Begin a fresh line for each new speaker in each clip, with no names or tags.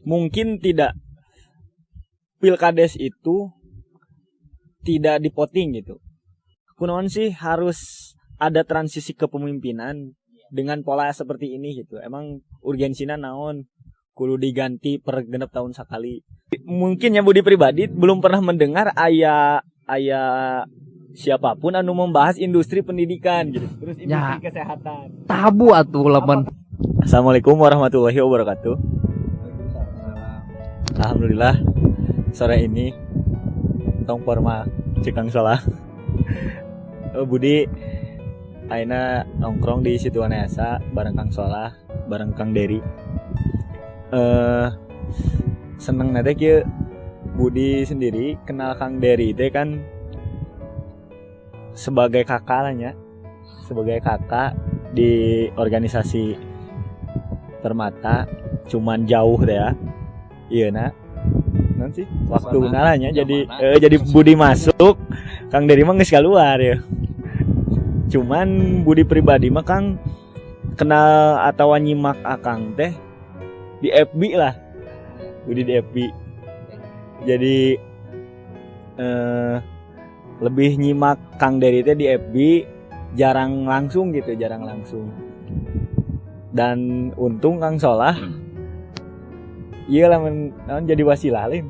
mungkin tidak pilkades itu tidak dipoting gitu. Kunaon sih harus ada transisi kepemimpinan dengan pola seperti ini gitu. Emang urgensinya naon? Kudu diganti per genep tahun sekali. Mungkin yang Budi pribadi belum pernah mendengar aya siapapun anu membahas industri pendidikan gitu. Terus industri kesehatan.
Tabu atuh lamun.
Assalamualaikum warahmatullahi wabarakatuh. Alhamdulillah sore ini tong formal Cikang Solah. Budi aina nongkrong di Situ Wanayasa bareng Kang Solah, bareng Kang Dery. Seneng nade kieu Budi sendiri kenal Kang Dery teh kan sebagai kakak lah nya. Sebagai kakak di organisasi Permata, cuman jauh deh ya. Iya nak. Nanti waktu ngalahnya jadi Budi masuk, Kang Dery mah geus keluar ya. Cuman Budi pribadi mah Kang kenal atau nyimak Akang teh di FB lah. Budi di FB. Jadi lebih nyimak Kang Dery teh di FB, jarang langsung. Dan untung Kang Solah iya lah jadi wasilah lain.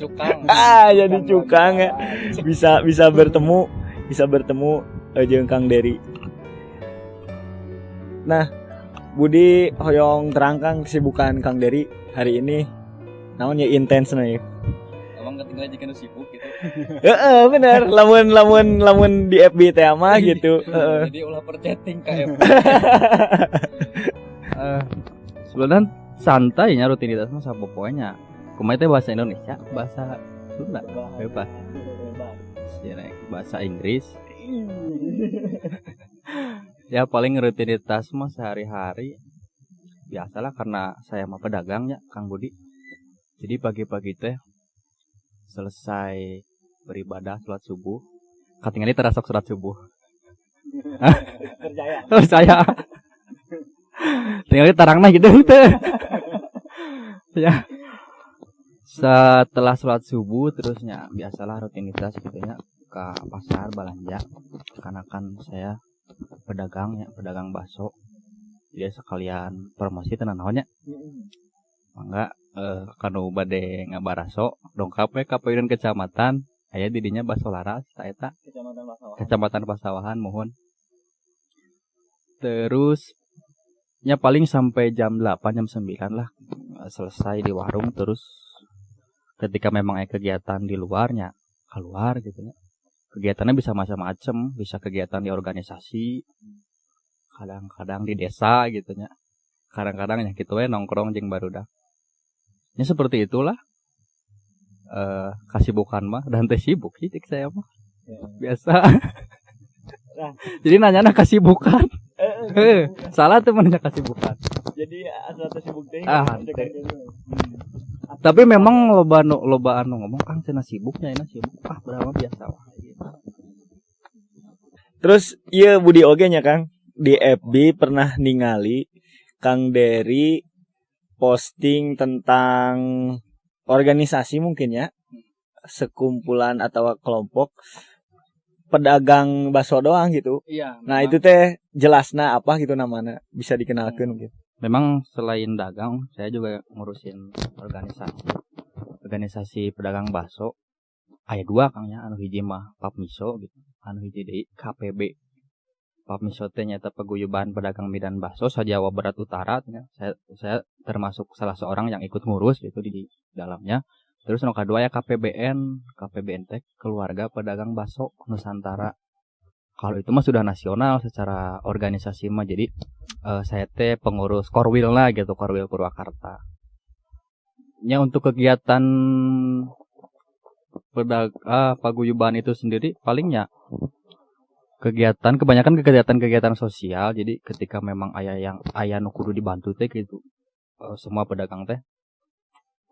Cukang.
Jadi cukang ya. Bisa bertemu jeung Kang Dery. Nah, Budi hoyong terangkan kesibukan Kang Dery hari ini. Naon ya intens na ya.
Emang ketinggalan jika nu sibuk gitu.
Bener. Lamun di FB teh mah gitu.
Jadi ulah perchatting ka FB. Sebenarnya santainya rutinitas mah sapopoenya. Kumaha teh bahasa Indonesia, bahasa Sunda bebas. Ya, bahasa Inggris. Ya paling rutinitas mah sehari-hari biasalah karena saya mah pedagangnya Kang Budi. Jadi pagi-pagi teh selesai beribadah salat subuh, katingali terasok salat subuh. Percaya. Tinggal tarangna gitu teh. Ya. Setelah sholat subuh terusnya biasalah rutinitas gitu ya ke pasar belanja karena kan saya pedagang bakso, jadi sekalian promosi tenan naonnya mangga kanu bade ngabaraso dongkap we ka peureun kecamatan aya didinya bakso laras saeta kecamatan Pasawahan mohon. Terus nya paling sampai jam 8 jam 9 lah selesai di warung. Terus ketika memang ada kegiatan di luarnya keluar gitu ya. Kegiatannya bisa macam-macam, bisa kegiatan di organisasi, kadang-kadang di desa gitu ya. Kadang-kadang ya gitu we nongkrong jeung barudak. Ya seperti itulah. Kasibukan mah dan teh sibuk sih saya mah. Biasa. Jadi nanyana kasibukan. Salah tuh menanya kasibukan.
Jadi asal sibuk teh.
Tapi memang loba anu ngomong Kang cenah sibuknya ini sibuk. Berapa biasa wah gitu.
Terus ieu Budi oge nya Kang di FB pernah ningali Kang Dery posting tentang organisasi mungkin ya. Sekumpulan atau kelompok pedagang bakso doang gitu.
Iya.
Nah, itu teh jelasna apa gitu namanya bisa dikenalkan gitu.
Memang selain dagang, saya juga ngurusin organisasi pedagang bakso. Aya dua Kangnya, anu hiji mah Papmiso gitu, anu hiji deui KPB. Papmiso teh nyata paguyuban pedagang midan bakso sa-Jawa Barat Utara nya. Saya termasuk salah seorang yang ikut ngurus gitu di dalamnya. Terus anu kadua ya KPBN teh Keluarga Pedagang Bakso Nusantara. Kalau itu mah sudah nasional secara organisasi mah. Jadi saya teh pengurus Korwilna gitu, Korwil Purwakarta. Ya untuk kegiatan paguyuban itu sendiri palingnya kebanyakan kegiatan sosial. Jadi ketika memang aya nu kudu dibantu teh gitu, semua pedagang teh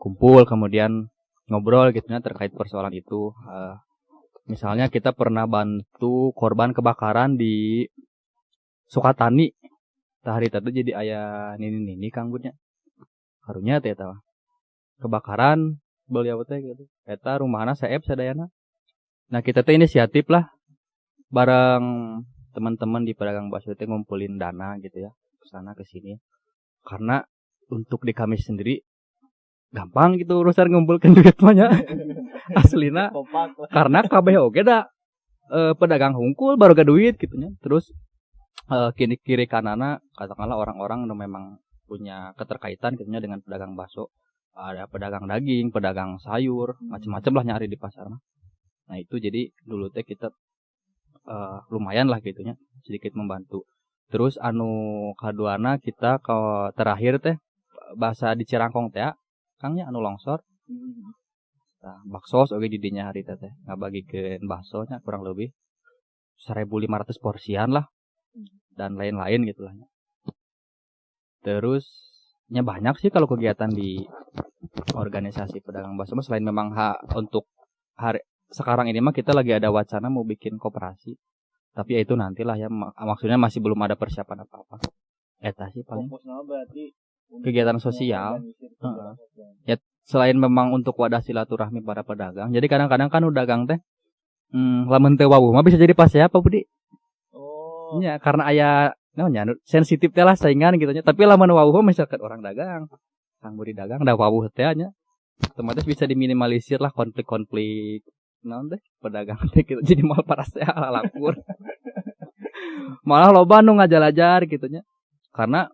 kumpul kemudian ngobrol gitu ya terkait persoalan itu. Misalnya kita pernah bantu korban kebakaran di Sukatani. Hari tadi jadi aya nini Kang Budnya. karunya teh eta kebakaran beliau teh gitu eta rumahna saeb sadayana. Nah kita teh inisiatif lah bareng teman-teman di pedagang bakso teh ngumpulin dana gitu ya kesana kesini karena untuk di kami sendiri gampang gitu urusan ngumpulkan duit banyak aslina karena kabeh oge da pedagang hungkul baru ga duit gitunya terus kiri kanana katakanlah orang-orang yang memang punya keterkaitan gitunya dengan pedagang bakso ada pedagang daging pedagang sayur macam-macam lah nyari di pasar. Nah itu jadi dulu teh kita lumayan lah gitunya sedikit membantu. Terus anu kaduana kita ke terakhir teh bahasa di Cirangkong teh kangnya anu longsor. Nah, bakso oge di dinya hari teh ngabagikeun bakso nya kurang lebih 1.500 porsian lah dan lain-lain gitu lah. Terus nya banyak sih kalau kegiatan di organisasi pedagang bakso selain memang untuk hari sekarang ini mah kita lagi ada wacana mau bikin koperasi. Tapi ya itu nantilah ya maksudnya masih belum ada persiapan apa-apa. Eta sih paling. Fokusnya berarti kegiatan sosial. Ya selain memang untuk wadah silaturahmi para pedagang. Jadi kadang-kadang kan dagang teh lamun teu wawuh mah bisa jadi pas apa Budi? Oh. Ya karena aya naonnya sensitif teh lah saingan gitu nya. Tapi lamun wawuh misalkan orang dagang, Kang Budi dagang da wawuh teh nya. Otomatis bisa diminimalisir lah konflik-konflik naon teh pedagang teh gitu. Jadi mal paras teh lapur. Malah loba nu ngajalajar gitu nya. Karena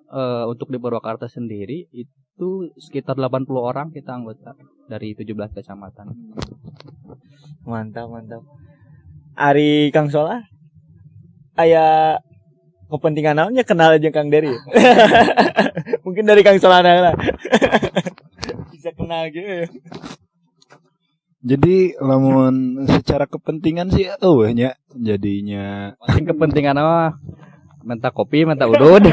untuk di Purwakarta sendiri itu sekitar 80 orang kita anggota dari 17 kecamatan.
Mantap. Ari Kang Solah aya kepentingan naonnya kenal aja Kang Dery. Mungkin dari Kang Solah lah. Bisa kenal gitu ya.
Jadi lamun secara kepentingan sih nya jadinya
kepentingan apa? Minta kopi, minta udud.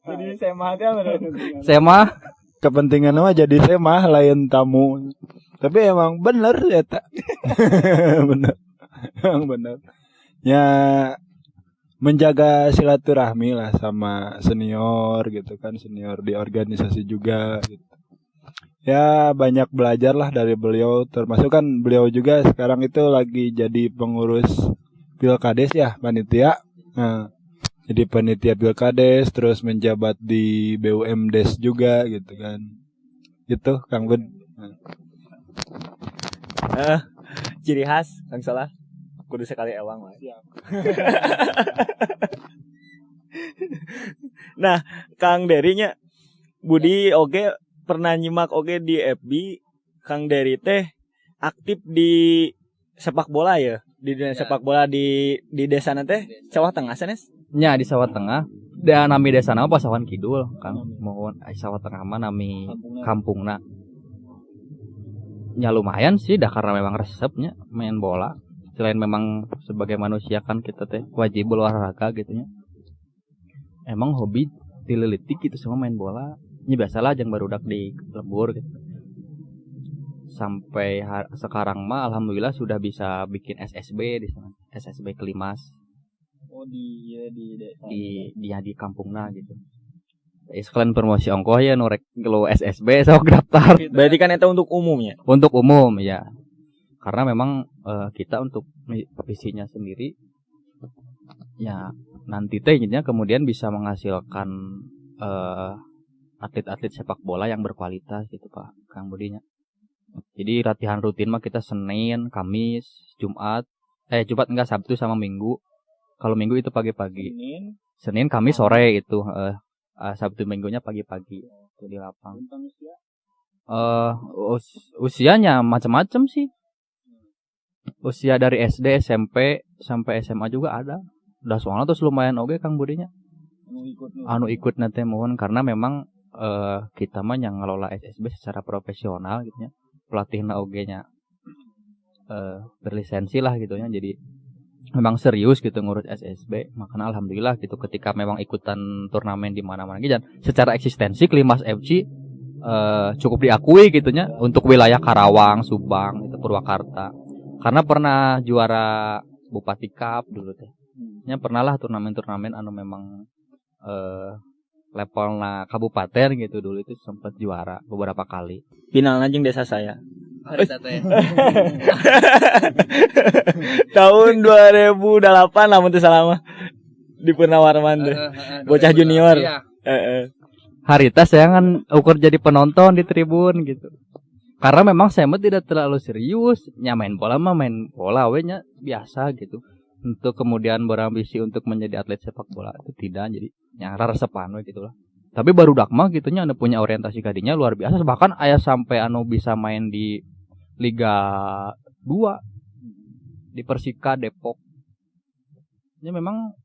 Jadi semah teh
semah
kepentingan mah jadi semah lain tamu. Tapi emang bener ya tak. bener. Ya menjaga silaturahmi lah sama senior gitu kan, senior di organisasi juga gitu. Ya banyak belajar lah dari beliau, termasuk kan beliau juga sekarang itu lagi jadi pengurus Pilkades ya, panitia. Nah, jadi panitia Pilkades terus menjabat di BUMDes juga gitu kan. Gitu Kang Bud.
Ciri khas Kang Solah kudu sekali ewang lah. Nah, Kang Dery nya Budi oge pernah nyimak oge di FB Kang Dery teh aktif di sepak bola ya, di dunia sepak bola di desa teh Sawah Tengah sanes.
Nya di Sawah Tengah. Dan nami desa nama Pasawan Kidul, Kang. Mohon Sawah Tengah mah nami kampungna. Ya lumayan sih dah karena memang resepnya main bola. Selain memang sebagai manusia kan kita teh wajib olahraga gitu nya. Emang hobi dilelitik gitu sama main bola. Ini biasalah jeung barudak di lembur gitu. Sampai sekarang mah alhamdulillah sudah bisa bikin SSB di sana. SSB Kelimas.
Oh
di kampungna gitu. Sekalian promosi ongkoh ya norek lo SSB sok daftar.
Berarti kan itu untuk umumnya.
Untuk umum ya. Karena memang kita untuk visinya sendiri ya nanti teh kemudian bisa menghasilkan atlet-atlet sepak bola yang berkualitas gitu Pak Kang Budinya. Jadi latihan rutin mah kita Senin, Kamis, Jumat enggak Sabtu sama Minggu. Kalau Minggu itu pagi-pagi. Senin, Kamis sore itu. Sabtu Minggunya pagi-pagi itu di lapang. Usianya macam-macam sih. Usia dari SD, SMP sampai SMA juga ada. Udah soalnya terus lumayan oke Kang Budinya. Anu ikut nanti mohon karena memang kita mah yang ngelola SSB secara profesional gitu ya. Pelatihna oge-nya berlisensi lah gitu ya. Jadi memang serius gitu ngurus SSB. Makanya alhamdulillah gitu ketika memang ikutan turnamen di mana-mana gitu dan secara eksistensi Kelimas FC cukup diakui gitu ya untuk wilayah Karawang, Subang, itu Purwakarta. Karena pernah juara Bupati Cup dulu teh. Ya pernah lah turnamen-turnamen anu memang levelna kabupaten gitu dulu itu sempat juara beberapa kali.
Final anjing desa saya.
Harita teh.
Tahun 2008 lamun teu salah mah. Di Purnawarman teh. Bocah junior.
Iya.
Heeh.
Harita saya kan ukur jadi penonton di tribun gitu. Karena memang saya mah tidak terlalu serius, main bola we nya biasa gitu. Untuk kemudian berambisi untuk menjadi atlet sepak bola itu tidak, jadi yang raresepan we gitu lah. Tapi baru dakma gitu nya anu punya orientasi kadinya luar biasa, bahkan aya sampai anu bisa main di Liga 2 di Persika Depok. Ya memang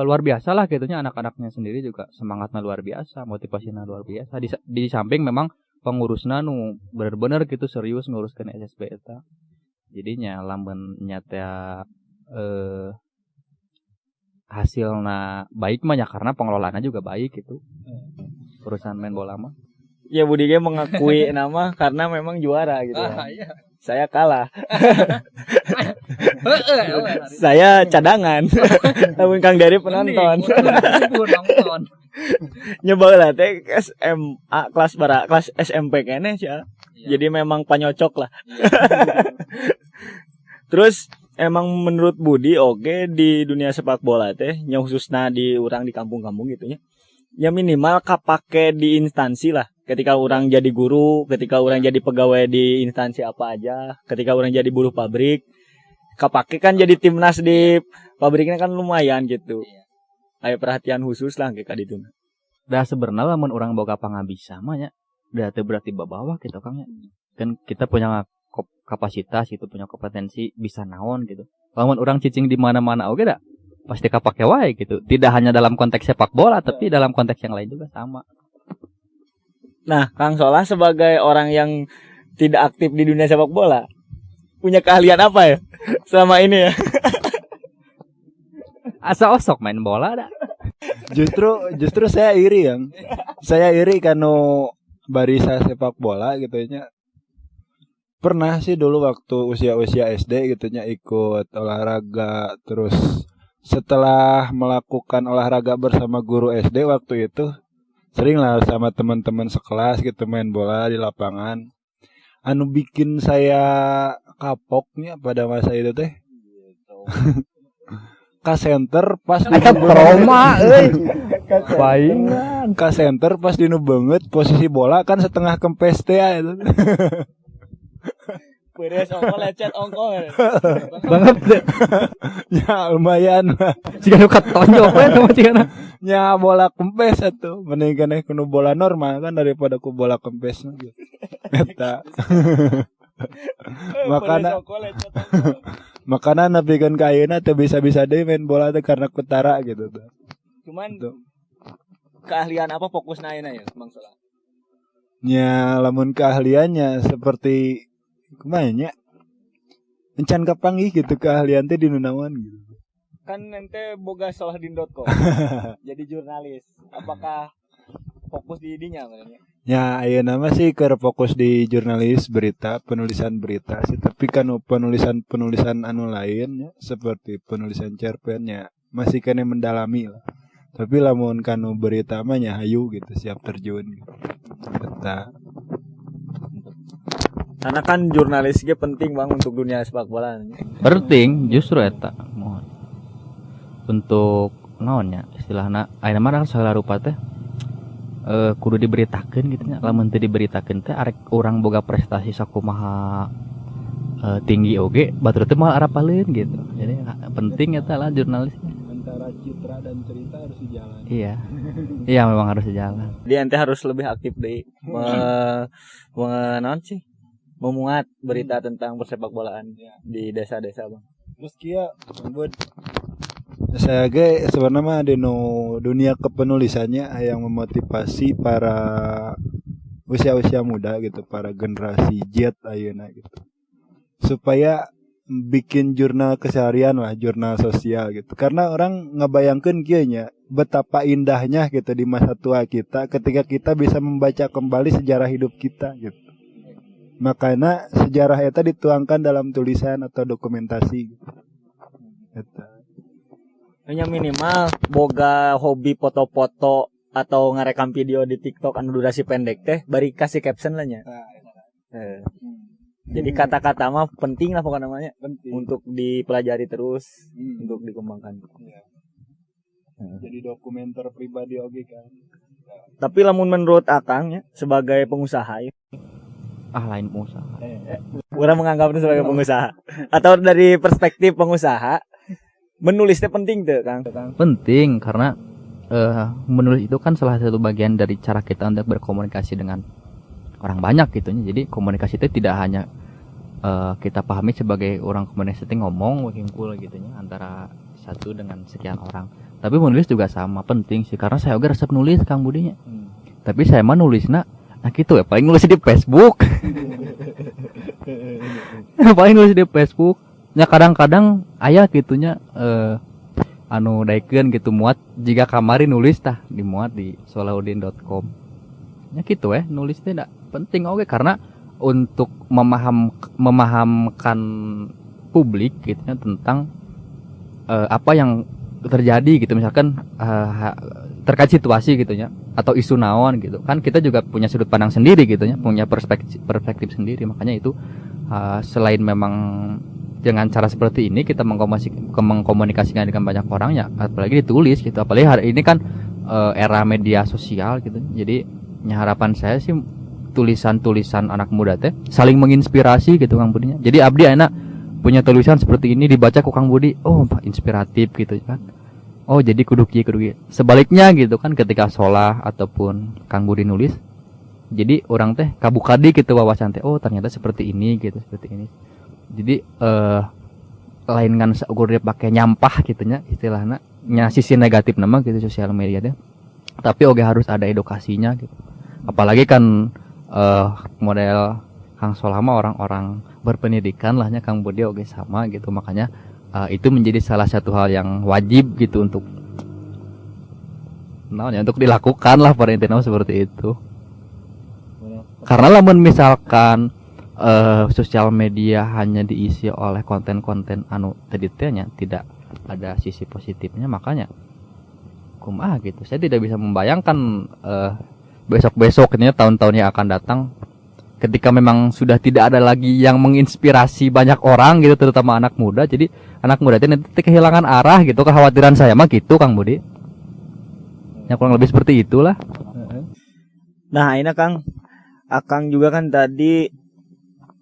luar biasa lah gitunya, anak-anaknya sendiri juga semangatnya luar biasa, motivasinya luar biasa. Di samping memang pengurusna nu bener-bener gitu serius nguruskan SSB eta. Jadinya lamun nyata hasilna baik mah ya karena pengelolaannya juga baik gitu. Perusahaan main bola mah.
Ya Budi ge mengakui nama karena memang juara gitu.
Iya.
Saya kalah. Saya cadangan. Namun Kang Dari penonton. Nyoba lah teh SMA kelas SMP kene sia. Jadi memang panyocok lah. Terus emang menurut Budi oke di dunia sepak bola teh nya khususna di urang di kampung-kampung gitu nya. Ya minimal kapake di instansi lah. Ketika orang jadi guru, ketika orang jadi pegawai di instansi apa aja, ketika orang jadi buruh pabrik, kapake kan jadi timnas di pabriknya kan lumayan gitu. Aya perhatian khusus lah kayak ditu.
Da sebenarnya lamun orang boga pangabisa mah nya da teu berarti babawah gitu Kang nya. Kan kita punya kapasitas gitu, punya kompetensi bisa naon gitu. Lamun orang cicing di mana-mana oge da pasti kapake wae gitu. Tidak hanya dalam konteks sepak bola tapi dalam konteks yang lain juga sama.
Nah, Kang Solah sebagai orang yang tidak aktif di dunia sepak bola, punya keahlian apa ya selama ini ya?
Asa osok main bola dah.
Justru saya iri yang. Saya iri karena barisa sepak bola gitu nya. Pernah sih dulu waktu usia SD gitu nya ikut olahraga, terus setelah melakukan olahraga bersama guru SD waktu itu sering lah sama teman-teman sekelas gitu main bola di lapangan. Anu bikin saya kapoknya pada masa itu teh ka center pas di
trauma euy. Paingan.
Ka center pas dinu beungeut posisi bola kan setengah kempes teh itu.
Beres ongko lecet ongko.
Banget deh.
Ya lumayan.
Jika nu katonjok we sama cigana.
Nya bola kempes atuh, mending keneh kudu bola normal kan daripada ku bola kempes gitu. Eta. Makana nepikeun ka ayeuna teu bisa-bisa deui main bola teh karena kutara gitu tuh.
Cuman keahlian apa fokusna ayeuna ya, Bang Solah?
Nya lamun keahliannya seperti kumaha nya? Encan kapanggih gitu keahlian teh di nunawan gitu.
Kan ente boga salahdin.com. Jadi jurnalis. Apakah fokus di idinya maksudnya?
Ya, ayeuna mah sih keur fokus di jurnalis berita, penulisan berita sih, tapi kan penulisan anu lain ya, seperti penulisan cerpennya masih kene mendalami lah. Tapi lamun kanu berita mah nya hayu gitu, siap terjun gitu. Eta.
Karena kan jurnalis ge penting Bang untuk dunia sepak bola.
Penting justru eta. Untuk naonnya istilahna ayeuna mah segala rupa teh kudu diberitakeun gitu nya. Lamun teu diberitakeun teh arek urang boga prestasi sakumaha tinggi oge batur teh moal arapaleun gitu. Jadi penting eta lah jurnalisnya.
Antara citra dan cerita harus sejalan.
Iya. Iya memang harus sejalan.
Dia ente harus lebih aktif deui naon sih? Memuat berita tentang persepak bolaan di desa-desa Bang.
Terus kieu buat saya ge sebenarnya mah di dunia kepenulisannya yang memotivasi para usia-usia muda gitu, para generasi Z ayeuna gitu. Supaya bikin jurnal keseharian lah, jurnal sosial gitu. Karena orang ngebayangkeun kieu nya betapa indahnya gitu di masa tua kita ketika kita bisa membaca kembali sejarah hidup kita gitu. Makanya sejarah eta dituangkan dalam tulisan atau dokumentasi gitu. Eta.
Nya minimal boga hobi foto-foto atau ngarekam video di TikTok anu durasi pendek teh bari kasih caption lah nya. Jadi kata-kata mah penting lah pokoknya namanya untuk dipelajari terus, untuk dikembangkan.
Jadi dokumenter pribadi oke kan.
Tapi lamun menurut Akang ya sebagai pengusaha ya,
Lain pengusaha.
orang menganggapnya sebagai pengusaha atau dari perspektif pengusaha menulisnya penting tuh Kang.
Penting karena menulis itu kan salah satu bagian dari cara kita untuk berkomunikasi dengan orang banyak gitu. Jadi komunikasi itu tidak hanya kita pahami sebagai orang komunikasi ngomong himpul gitu antara satu dengan sekian orang. Tapi menulis juga sama penting sih karena saya juga resep nulis Kang Budinya. Tapi saya mah nulisna gitu ya paling nulis di Facebook. Paling nulis di Facebook. Ya kadang-kadang aya gitunya anu daikeun gitu muat jika kamari nulis tah dimuat di solahuddin.com. Ya gitu nulis teh penting oke karena untuk memahamkan publik gitu ya tentang apa yang terjadi gitu misalkan terkait situasi gitu ya atau isu naon gitu kan kita juga punya sudut pandang sendiri gitu ya punya perspektif sendiri makanya itu selain memang dengan cara seperti ini kita mengkomunikasikan dengan banyak orang ya apalagi ditulis gitu apalagi hari ini kan era media sosial gitu jadi harapan saya sih tulisan-tulisan anak muda teh saling menginspirasi gitu Kang Budinya jadi abdi enak punya tulisan seperti ini dibaca ku Kang Budi inspiratif gitu kan jadi kudu kieu sebaliknya gitu kan ketika Solah ataupun Kang Budi nulis jadi orang teh kabukadi gitu wawasan teh ternyata seperti ini gitu seperti ini jadi lain kan saukur dia pakai nyampah gitunya istilahnya nya sisi negatif nama gitu sosial media teh tapi oke harus ada edukasinya gitu apalagi kan model Kang Solah mah orang-orang berpendidikan lahnya Kang Budi oke sama gitu makanya itu menjadi salah satu hal yang wajib gitu untuk dilakukan lah pada intinya seperti itu karena lamun misalkan sosial media hanya diisi oleh konten-konten anu detailnya tidak ada sisi positifnya makanya kumaha gitu saya tidak bisa membayangkan besok-besok ini tahun-tahun yang akan datang ketika memang sudah tidak ada lagi yang menginspirasi banyak orang gitu terutama anak muda jadi anak muda itu nanti kehilangan arah gitu kekhawatiran saya mah gitu Kang Budi yang kurang lebih seperti itulah.
Nah ini Kang Akang juga kan tadi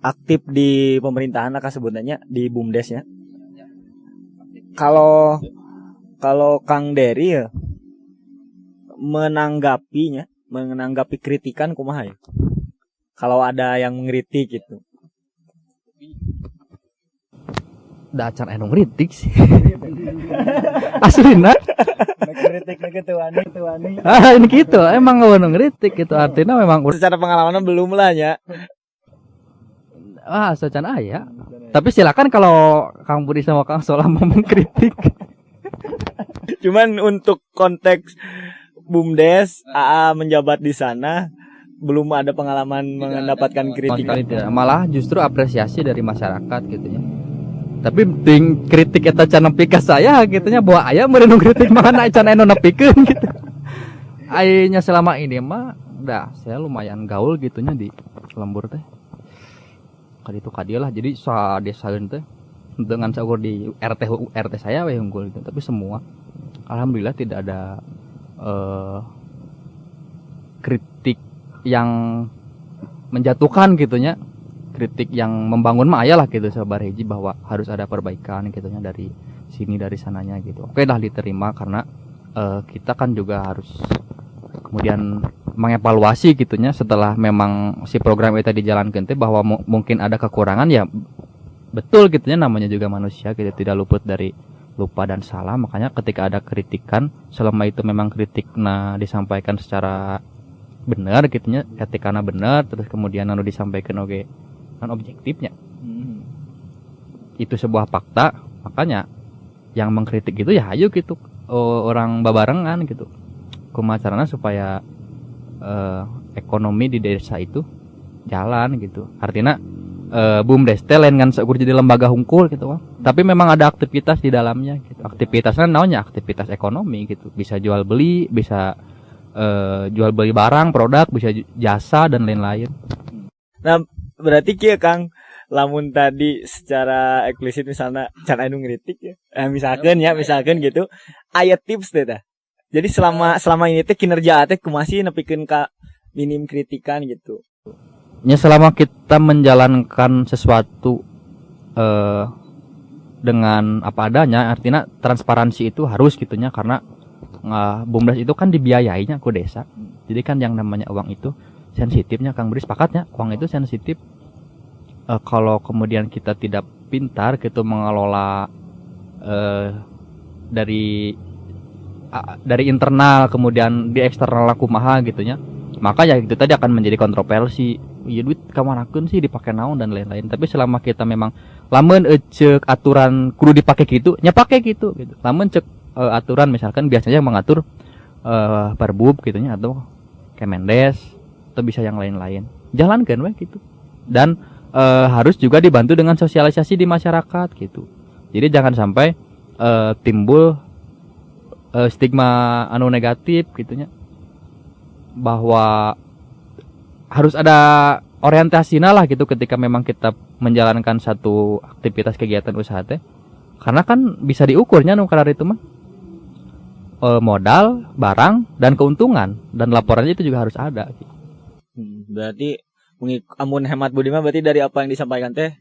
aktif di pemerintahan Akang sebutannya di BUMDes ya kalau Kang Dery ya menanggapi kritikan kumaha ya kalau ada yang mengkritik gitu.
Da acan anu ngritik sih. Aslina.
Ngkritik gitu wani.
Ini gitu, emang anu ngritik gitu artinya memang
secara pengalaman belum lah ya.
Secara aya. Tapi silakan kalau Kang Budi sama Kang Solah mau mengkritik.
Cuman untuk konteks BUMDes AA menjabat di sana belum ada pengalaman mendapatkan kritik.
Malah justru apresiasi dari masyarakat gitu ya. Tapi ting kritik eta can nepi ka saya gitu nya bahwa aya meureun kritik mangana can anu nepikeun gitu. Ayeuna selama ini mah saya lumayan gaul gitu nya di lembur teh. Kaditu kadieu lah jadi sadesaeun teh dengan saukur di RT saya we unggul gitu. Tapi semua alhamdulillah tidak ada kritik yang menjatuhkan gitunya kritik yang membangun mah ayalah gitu sabar hiji bahwa harus ada perbaikan gitunya dari sini dari sananya gitu oke dah diterima karena kita kan juga harus kemudian mengevaluasi gitunya setelah memang si program itu dijalankan teh bahwa mungkin ada kekurangan ya betul gitunya namanya juga manusia gitu tidak luput dari lupa dan salah makanya ketika ada kritikan selama itu memang kritik disampaikan secara benar gitunya ketikana benar terus kemudian anu disampaikan kan objektifnya itu sebuah fakta makanya yang mengkritik itu ya ayo gitu orang babarengan gitu kumaha carana supaya ekonomi di desa itu jalan gitu artinya BUMDes teh lain kan seukur jadi lembaga hungkul gitu kan. Tapi memang ada aktivitas di dalamnya gitu. Aktivitasnya namanya aktivitas ekonomi gitu. Bisa jual beli, bisa jual beli barang, produk, bisa jasa dan lain-lain.
Nah, berarti kieu Kang, lamun tadi secara eksplisit misalnya can anu ngritik ya. Misalkan gitu, aya tips teh tah. Jadi selama ini teh kinerja teh kumaha sih nepikeun ka minim kritikan gitu.
Ya selama kita menjalankan sesuatu dengan apa adanya, artinya transparansi itu harus gitunya karena BUMDes itu kan dibiayainya ku desa. Jadi kan yang namanya uang itu sensitifnya Kang Beri sepakatnya, uang itu sensitif. Kalau kemudian kita tidak pintar gitu mengelola dari internal kemudian di eksternal kumaha gitunya, maka ya itu tadi akan menjadi kontroversi. Ya duit kamanakeun sih dipakai naon dan lain-lain. Tapi selama kita memang lamun cek aturan kudu dipakai gitu, nya pakai gitu. Lamun cek aturan misalkan biasanya yang mengatur Perbub gitunya atau Kemendes atau bisa yang lain-lain. Jalankan we gitu. Dan harus juga dibantu dengan sosialisasi di masyarakat gitu. Jadi jangan sampai timbul stigma anu negatif gitunya. Bahwa harus ada orientasinya lah gitu ketika memang kita menjalankan satu aktivitas kegiatan usaha teh. Karena kan bisa diukurnya nu karar itu mah. Modal, barang, dan keuntungan dan laporannya itu juga harus ada.
Berarti amun hemat Budi mah berarti dari apa yang disampaikan teh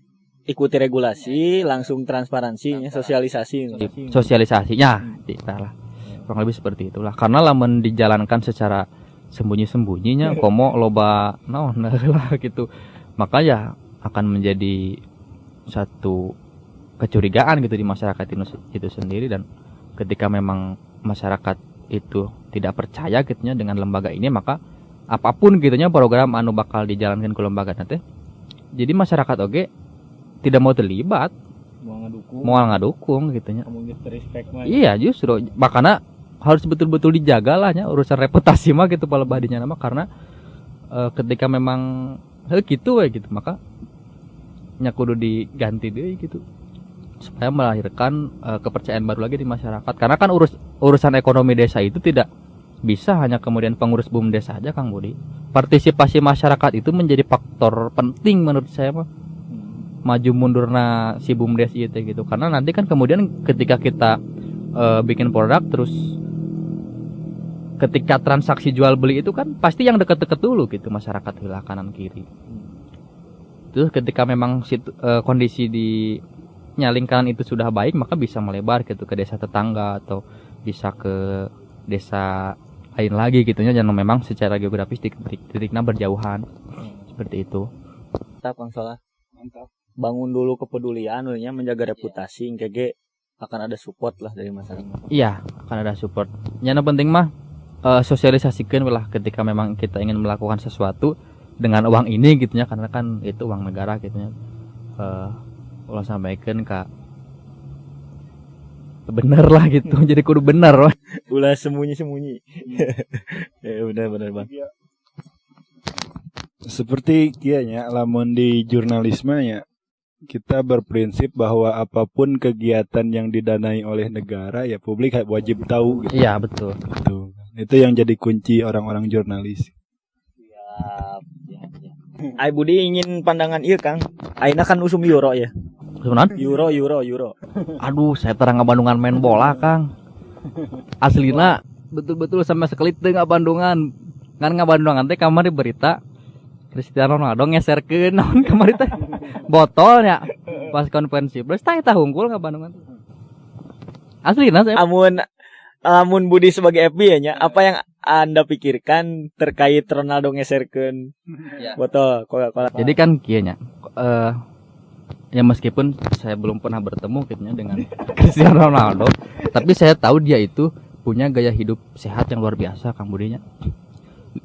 ikuti regulasi, langsung transparansinya, sosialisasinya, lah. Kurang lebih seperti itulah. Karena lamun dijalankan secara sembunyi-sembunyinya, komo loba naon lah gitu, maka ya akan menjadi satu kecurigaan gitu di masyarakat itu sendiri. Dan ketika memang masyarakat itu tidak percaya gitunya dengan lembaga ini, maka apapun gitunya program anu bakal dijalankan ke lembaga nanti, jadi masyarakat oge tidak mau terlibat, mau ngadukung gitunya. Iya justru makanya harus betul-betul dijaga lah ya urusan reputasi mah gitu pala badinya nama, karena ketika memang gitu gitu maka nya kudu diganti deh gitu supaya melahirkan kepercayaan baru lagi di masyarakat. Karena kan urusan ekonomi desa itu tidak bisa hanya kemudian pengurus BUMDes saja Kang Budi. Partisipasi masyarakat itu menjadi faktor penting menurut saya mah. Maju mundurna si BUMDes itu gitu. Karena nanti kan kemudian ketika kita bikin produk terus ketika transaksi jual beli itu kan pasti yang deket-deket dulu gitu masyarakat wilayah kanan kiri. Terus ketika memang kondisi di lingkaran itu sudah baik, maka bisa melebar gitu ke desa tetangga atau bisa ke desa lain lagi gitunya, jangan memang secara geografis titiknya berjauhan. Seperti itu. Mantap Kang Salah. Mantap. Bangun dulu kepedulian nya menjaga reputasi KG akan ada support lah dari masyarakat.
Iya, akan ada support. Yang penting mah sosialisasikan lah ketika memang kita ingin melakukan sesuatu dengan uang ini gitunya, karena kan itu uang negara gitunya. Ulang sampaikan Kak bener lah gitu. Jadi kudu bener
ulah sembunyi-sembunyi. Ya benar Bang.
Seperti kianya lamun di jurnalisme ya, kita berprinsip bahwa apapun kegiatan yang didanai oleh negara ya publik wajib tahu gitu.
Iya betul.
Itu yang jadi kunci orang-orang jurnalis.
Siap. Ai Budi ingin pandangan ieu Kang. Aina kan usum Euro ya.
Sebenarnya
Euro.
Aduh, saya terang Bandungan main bola, Kang. Aslina betul-betul sama sekali teu Bandungan. Ngan Bandungan teh kamari berita Cristiano Ronaldo ngeserkeun naon kamari teh botolnya pas konferensi pers tah eta hungkul Bandungan. Aslina saya
Amun Budi sebagai FB nya, apa yang Anda pikirkan terkait Ronaldo ngeserkeun botol Coca-Cola?
Jadi kan kieu nya ya meskipun saya belum pernah bertemu gitu dengan Cristiano Ronaldo, tapi saya tahu dia itu punya gaya hidup sehat yang luar biasa Kang Budinya.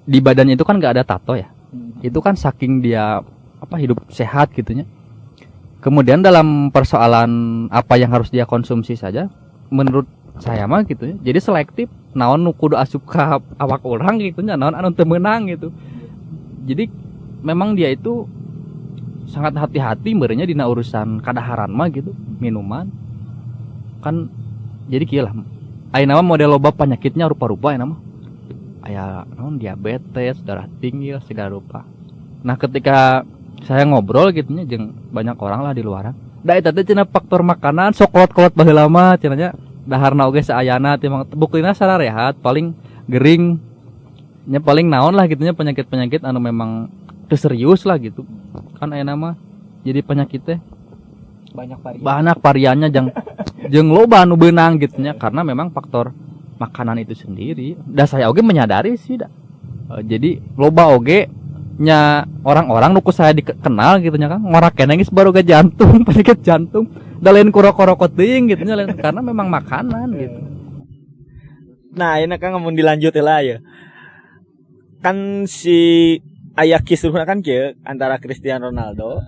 Di badannya itu kan gak ada tato ya. Itu kan saking dia hidup sehat gitunya. Kemudian dalam persoalan apa yang harus dia konsumsi saja, menurut saya mah gitu ya. Jadi selektif naon nu kudu asup ka awak orang gitu nya, naon anu teu meunang gitu. Jadi memang dia itu sangat hati-hati merenya dina urusan kadaharan mah gitu minuman kan jadi kieu lah ayeuna mah model loba penyakitnya rupa-rupa ayeuna mah aya naon diabetes darah tinggi segala rupa. Nah ketika saya ngobrol gitunya jeung banyak orang lah di luaran da eta teh cenah faktor makanan sok kolot-kolot baheula mah cenah nya daharna oge saayana teh buktina sararehat paling gering nya paling naon lah gitunya penyakit-penyakit anu memang teu serius lah gitu kan ayeuna mah jadi penyakit teh banyak variannya jeung loba anu beunang gitu nya karena memang faktor makanan itu sendiri. Da saya oge menyadari sih da. Jadi loba oge nya orang-orang nu ku saya dikenal gitu nya kan ngorak keneh geus baru jantung penyakit jantung da lain kurok-kurok teuing gitu nya karena memang makanan gitu.
Nah ayeuna kan ngomong dilanjut lah ya. Kan si aya kisruhna kan kieu antara Cristiano Ronaldo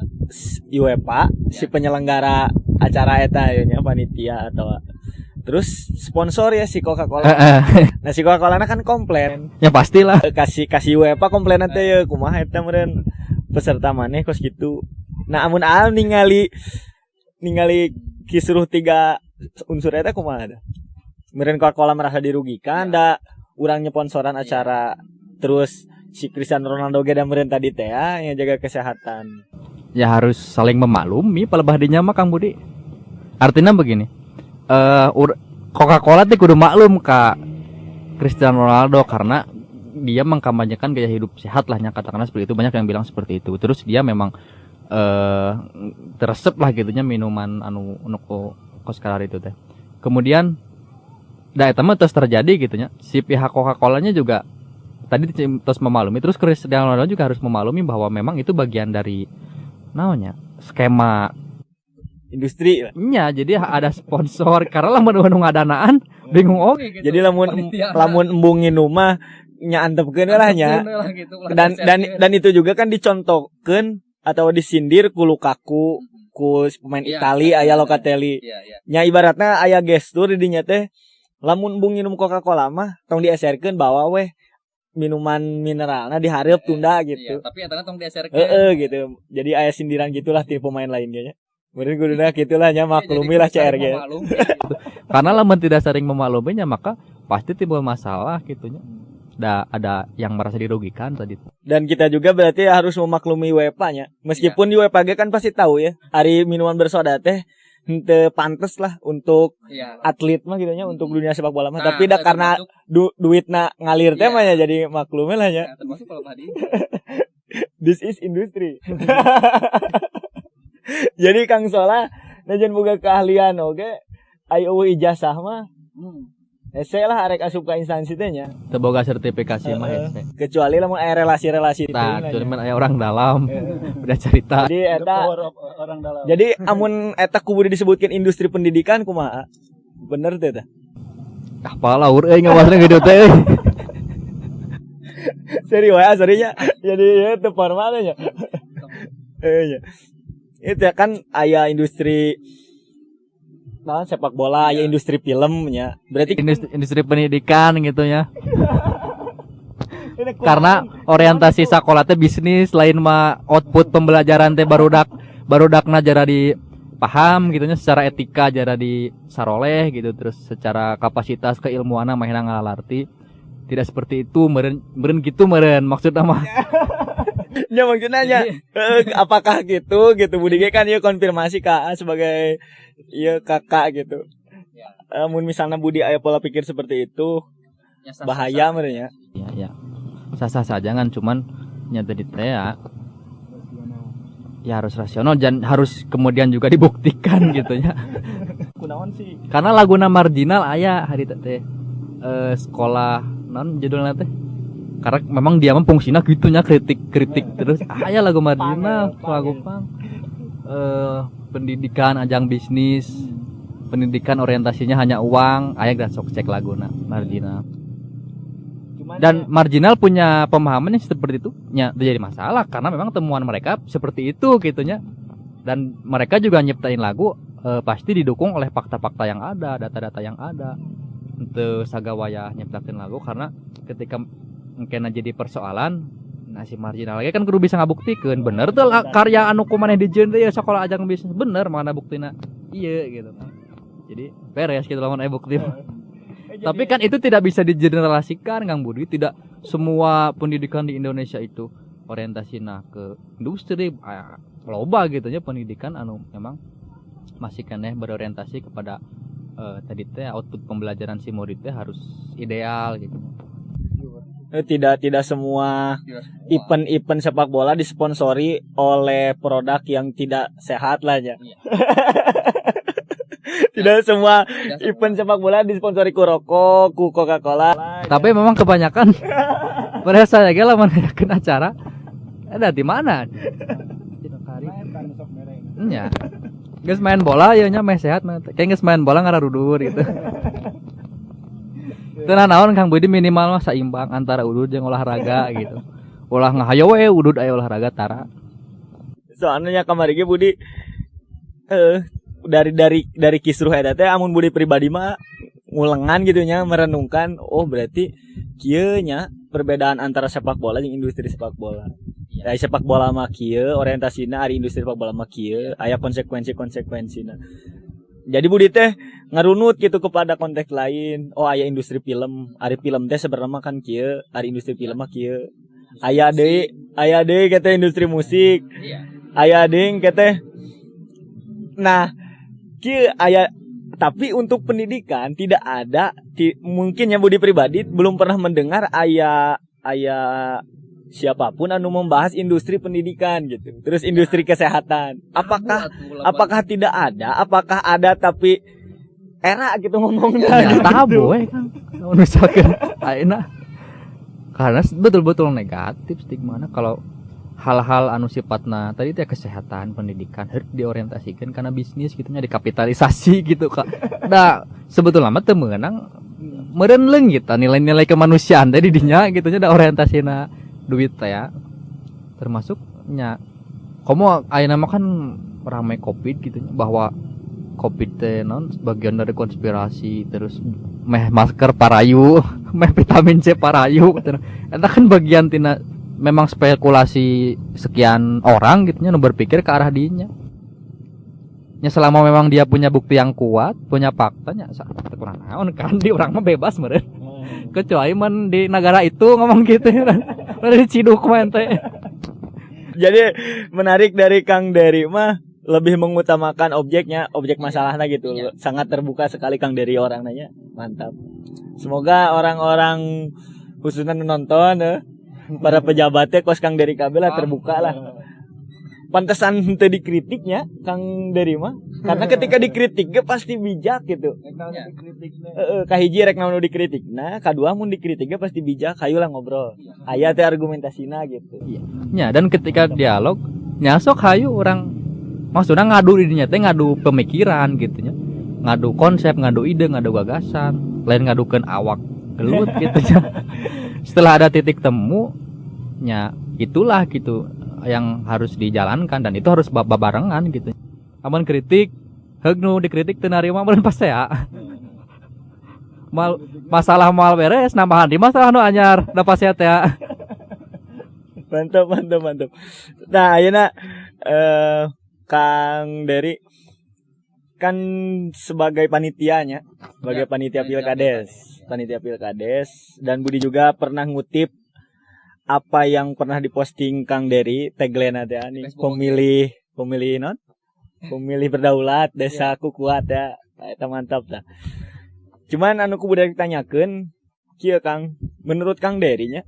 UEFA si penyelenggara acara eta nya panitia atau terus sponsor ya si Coca-Cola. Nah si Coca-Cola kan komplain.
Ya pastilah.
Kasih UEFA komplain teh ya kumaha eta meureun peserta maneh kos kitu. Nah amun al ningali kisruh 3 unsur eta kumaha da? Meureun Coca-Cola merasa dirugikan da urang nyeponsoran acara terus si Cristiano Ronaldo ge da meureun tadi teh ya jaga kesehatan.
Ya harus saling memaklumi palebah dinya mah Kang Budi. Artinya begini. Coca-Cola teh kudu maklum ka Cristiano Ronaldo karena dia mengkampanyekan gaya hidup sehat lah nya katakanlah seperti itu banyak yang bilang seperti itu. Terus dia memang teresep lah gitunya minuman anu koskalar itu teh. Kemudian da eta mah terus terjadi gitunya. Si pihak Coca-Colanya juga tadi terus memaklumi terus Cristiano Ronaldo juga harus memaklumi bahwa memang itu bagian dari naonnya skema
industri
nya jadi ada sponsor karena lamun ngadanaan bingung oke gitu.
Jadi lamun embung nginum mah nya antepkeun lah nya dan itu juga kan dicontohkeun atau disindir ku Lukaku ku pemain Italia aya Locatelli nya ibaratna aya gestur di dinya teh lamun embung nginum Coca-Cola mah tong dieserkeun bawa weh minuman mineralna dihareup tunda gitu.
Tapi etana tong dieserkeun.
Gitu. Jadi aya sindiran gitulah ti pemain lain kayaknya. Meureun kuduna kitulah nya maklumi lah CRG.
Karena lamun tidak sering memakluminya maka pasti timbul masalah gitunya. Ada yang merasa dirugikan tadi.
Dan kita juga berarti harus memaklumi UEFA nya. Meskipun di UEFA kan pasti tahu ya, hari minuman bersoda teh henteu pantes lah untuk atlet mah gitu nya untuk dunia sepak bola mah. Tapi karena duitna ngalir teh mah ya jadi maklumi lah nya.
Termasuk kalau tadi.
This is industry. Jadi Kang Sola najan boga keahlian oge aya ijazah mah. Hese lah arek asup ka instansi teh nya.
Teu boga sertifikasi mah hese.
Kecuali lamun aya relasi-relasi
tah, cuman aya orang dalam. Udah cerita.
Jadi eta orang dalam. Jadi amun eta kudu disebutkeun industri pendidikan kumaha? Bener teh tah.
Apalah urang ngawasna gitu teh.
Seri wae asarinya. Jadi ya teu formal nya. Nya. Itu ya kan aya industri sepak bola, aya industri filmnya. Berarti
industri pendidikan gitu ya. Karena orientasi sekolah teh bisnis lain mah output pembelajaran teh barudakna jara di paham gitu nya secara etika jara di saroleh gitu terus secara kapasitas keilmuanna mah ngalalarti. Tidak seperti itu meureun gitu meureun maksudna mah.
Ya maksudnya apakah gitu Budi kan ya konfirmasi Kak sebagai ya kakak gitu. Mun misalnya Budi aya pola pikir seperti itu ya, bahaya menurutnya.
Ya. Sah-sah saja kan cuman nyata di teh ya harus rasional dan harus kemudian juga dibuktikan gitu ya.
Kunaon sih?
Karena laguna marginal aya hari teh sekolah non judulnya teh. Karena memang dia mah fungsinya gitunya kritik terus aya lagu marginal lagu pang pendidikan ajang bisnis pendidikan orientasinya hanya uang aya geus sok cek laguna marginal dan marginal punya pemahaman yang seperti itu nya jadi masalah karena memang temuan mereka seperti itu gitunya dan mereka juga nyiptain lagu pasti didukung oleh fakta-fakta yang ada data-data yang ada untuk sagawaya nyiptain lagu karena ketika mungkin jadi persoalan nasi marginal lagi kan kudu bisa ngabuktikeun bener tuh karya anu kumaneh dijieun teh ya sekolah ajang bisnis bener mana buktina iya gitu kan. Jadi beres gitu lamun aya bukti. Tapi kan itu tidak bisa digeneralisasikan Kang Budi, tidak semua pendidikan di Indonesia itu orientasinya ke industri, loba gitu nya pendidikan anu memang masih keneh berorientasi kepada tadi teh output pembelajaran si murid teh harus ideal gitu.
Tidak semua event sepak bola disponsori oleh produk yang tidak sehat lah ya. Tidak semua event sepak bola disponsori ku rokok, ku Coca-Cola.
Tapi memang kebanyakan pada saya ge lamun yakeun acara ada di mana? Nya. Geus main bola ya nya meh sehat mah. Kayak geus main bola ngararudur gitu. Teu naon Kang Budi minimal mah saimbang antara udud jeung olahraga gitu. Ulah ngahayo we udud aya olahraga tara.
Soalnya kamari ge Budi dari kisruh eta teh amun Budi pribadi mah ngulengan gitu nya merenungkan oh berarti kieu nya perbedaan antara sepak bola jeung industri sepak bola. Ya sepak bola mah kieu orientasina ari industri sepak bola mah kieu aya konsekuensina. Jadi Budi teh ngarunut gitu kepada konteks lain. Oh aya industri film, ari film teh sebenarnya kan kieu, ari industri film mah kieu. Aya deui kata industri musik. Aya deui kata. Nah, kieu aya tapi untuk pendidikan tidak ada mungkin ya Budi pribadi belum pernah mendengar aya siapapun anu membahas industri pendidikan gitu. Terus industri kesehatan. Apakah tidak ada? Apakah ada tapi era gitu ngomongnya.
Ya tabu we Kang. Misalkan ayeuna karena betul-betul negatif stigmana kalau hal-hal anu sifatna tadi teh kesehatan, pendidikan harus diorientasikan karena bisnis gitu nya dikapitalisasi gitu Kak. Da sebetulnya mah teu meunang meureun leungit nilai-nilai kemanusiaan tadi dinya gitu nya da orientasina duit teh ya. Termasuknya komo ayeuna mah kan ramai Covid gitu nya bahwa Covid teh non bagian dari konspirasi terus meh masker parayu, meh vitamin C parayu gitu. Eta kan bagian tina memang spekulasi sekian orang gitu nya nu berpikir ke arah dinya. Ya selama memang dia punya bukti yang kuat, punya faktanya kurang naon kan di orang mah bebas meureun. Kecuali man di negara itu ngomong gitu kan. Dari ciduk mah teh.
Jadi menarik dari Kang Dery mah lebih mengutamakan objek masalahnya gitu. Sangat terbuka sekali Kang Dery orang nanya. Mantap. Semoga orang-orang khususnya nonton para pejabatnya kos Kang Dery kabeh lah terbuka lah. Pantesan teu dikritiknya Kang Dery mah. Karena ketika dikritik ge pasti bijak gitu. Kahiji rek naon dikritik. Nah, kadua mun dikritik ge pasti bijak, hayu lah ngobrol. Aya teh argumentasina gitu.
Ya, dan ketika dialog nyasok hayu orang maksudnya ngadu didinya teh ngadu pemikiran gitu nya. Ngadu konsep, ngadu ide, ngadu gagasan, lain ngadukeun awak gelut gitu nya. Setelah ada titik temu nya itulah gitu yang harus dijalankan dan itu harus babarengan gitu. Amun kritik, heug nu dikritik teu narima meureun pas ya. Masalah moal beres nambahan di masalah nu anyar da pas ya teh.
Mantap. Nah, ayeuna Kang Dery kan sebagai panitianya, sebagai panitia Pilkades dan Budi juga pernah ngutip apa yang pernah diposting Kang Dery tagline teh nih pemilih berdaulat desaku kuat ya eta mantap dah. Cuman anu kudu ditanyakeun kieu Kang, menurut Kang Dery nya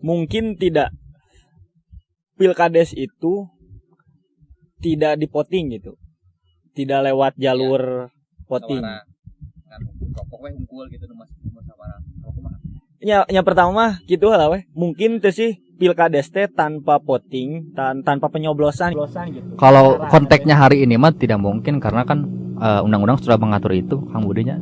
mungkin tidak Pilkades itu tidak dipoting gitu, tidak lewat jalur voting. Yang pertama mah gitu lah weh. Mungkin teh sih Pilkades teh tanpa voting, tanpa penyoblosan gitu.
Kalau konteksnya hari ini mah tidak mungkin karena kan undang-undang sudah mengatur itu Kang Budinya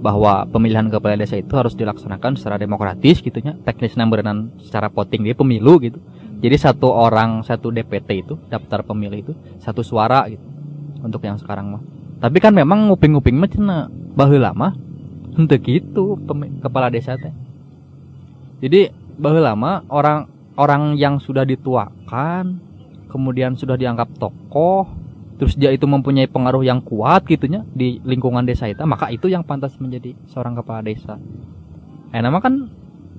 bahwa pemilihan kepala desa itu harus dilaksanakan secara demokratis gitu nya. Teknisnya berenang secara voting dia pemilu gitu. Jadi satu orang satu DPT itu daftar pemilih itu satu suara gitu untuk yang sekarang mah. Tapi kan memang nguping-nguping mah cenah baheula mah henteu kitu kepala desa teh. Jadi baheula mah orang orang yang sudah dituakan, kemudian sudah dianggap tokoh, terus dia itu mempunyai pengaruh yang kuat gitunya di lingkungan desa itu, maka itu yang pantas menjadi seorang kepala desa. Nama kan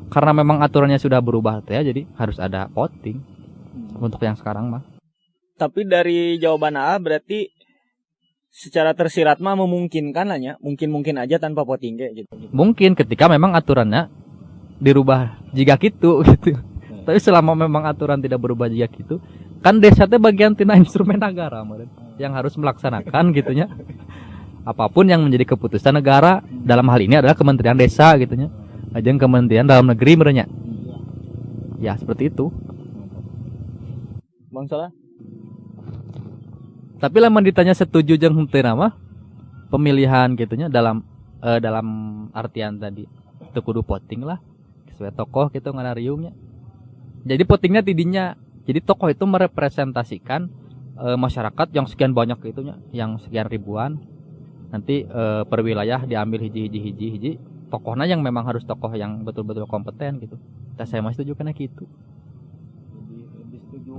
karena memang aturannya sudah berubah ya, jadi harus ada voting untuk yang sekarang mah.
Tapi dari jawaban AA berarti secara tersirat mah memungkinkan lah ya, mungkin aja tanpa voting kayak gitu.
Mungkin ketika memang aturannya dirubah jika gitu gitu. Tapi selama memang aturan tidak berubah jika gitu, kan desa itu bagian tina instrumen negara meren, yang harus melaksanakan gitunya. Apapun yang menjadi keputusan negara, dalam hal ini adalah Kementerian Desa gitunya. Ajeng Kementerian Dalam Negeri merenya. Ya seperti itu.
Bang Salah.
Tapi lamun ditanya setuju jeung henteu mah pemilihan gitunya dalam artian tadi itu kudu voting lah sesuai tokoh gitu nganariumnya. Jadi votingnya tidinya. Jadi tokoh itu merepresentasikan masyarakat yang sekian banyak gitunya, yang sekian ribuan. Nanti per wilayah diambil hiji. Tokohnya yang memang harus tokoh yang betul-betul kompeten gitu. Saya masih setuju karena gitu.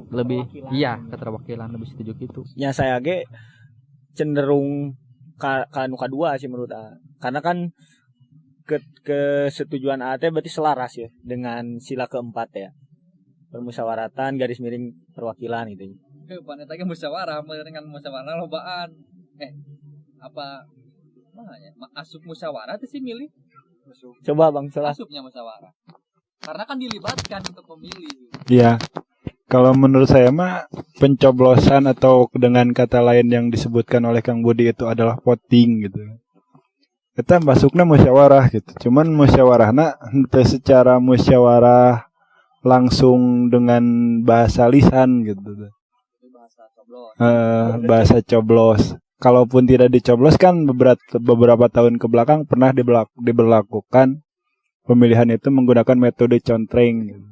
Lebih iya keterwakilan lebih setuju gitu.
Ya saya ge cenderung ka dua sih menurut A. Karena kan kesetujuan A teh berarti selaras ya dengan sila keempat ya. Permusyawaratan garis miring perwakilan gitu.
Paneta ge musyawarah dengan musyawarah lobaan. Apa namanya? Asup musyawarah itu sih milih.
Coba Bang Salah.
Asupnya musyawarah. Karena kan dilibatkan untuk pemilih.
Iya. Kalau menurut saya mah pencoblosan atau dengan kata lain yang disebutkan oleh Kang Budi itu adalah voting gitu. Kita masuknya musyawarah gitu. Cuman musyawarahna henteu secara musyawarah langsung dengan bahasa lisan gitu. Bahasa coblos. Kalaupun tidak dicoblos kan beberapa tahun ke belakang pernah diberlakukan pemilihan itu menggunakan metode contreng gitu.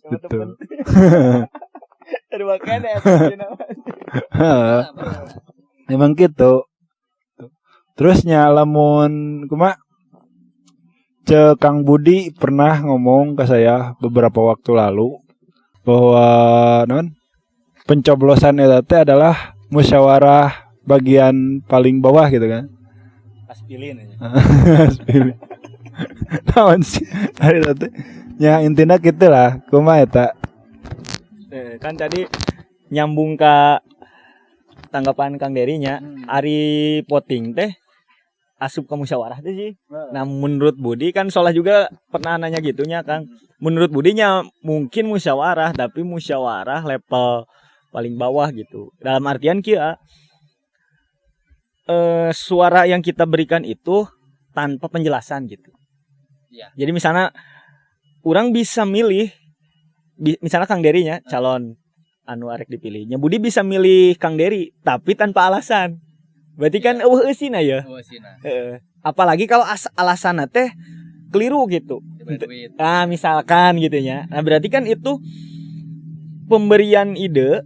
Betul. Emang gitu. Terusnya lamun kumaha Kang Budi pernah ngomong ke saya beberapa waktu lalu bahwa pencoblosan itu adalah musyawarah bagian paling bawah gitu kan.
Aspilin aja.
Aspilin. Naon sih? Hari tadi. Ya intinya gitu lah. Kumaha eta?
Kan tadi nyambung ke tanggapan Kang Derinya, ari voting teh asup ke musyawarah teh sih. Nah, menurut Budi kan Solah juga pernah nanya gitunya, Kang. Menurut Budinya mungkin musyawarah, tapi musyawarah level paling bawah gitu. Dalam artian kia suara yang kita berikan itu tanpa penjelasan gitu. Ya. Jadi misalnya orang bisa milih, misalnya Kang Derinya calon anu arek dipilihnya, Budi bisa milih Kang Deri tapi tanpa alasan. Berarti kan eusina ya. Apalagi kalau alasanna teh keliru gitu. Nah, misalkan gitu ya. Nah, berarti kan itu pemberian ide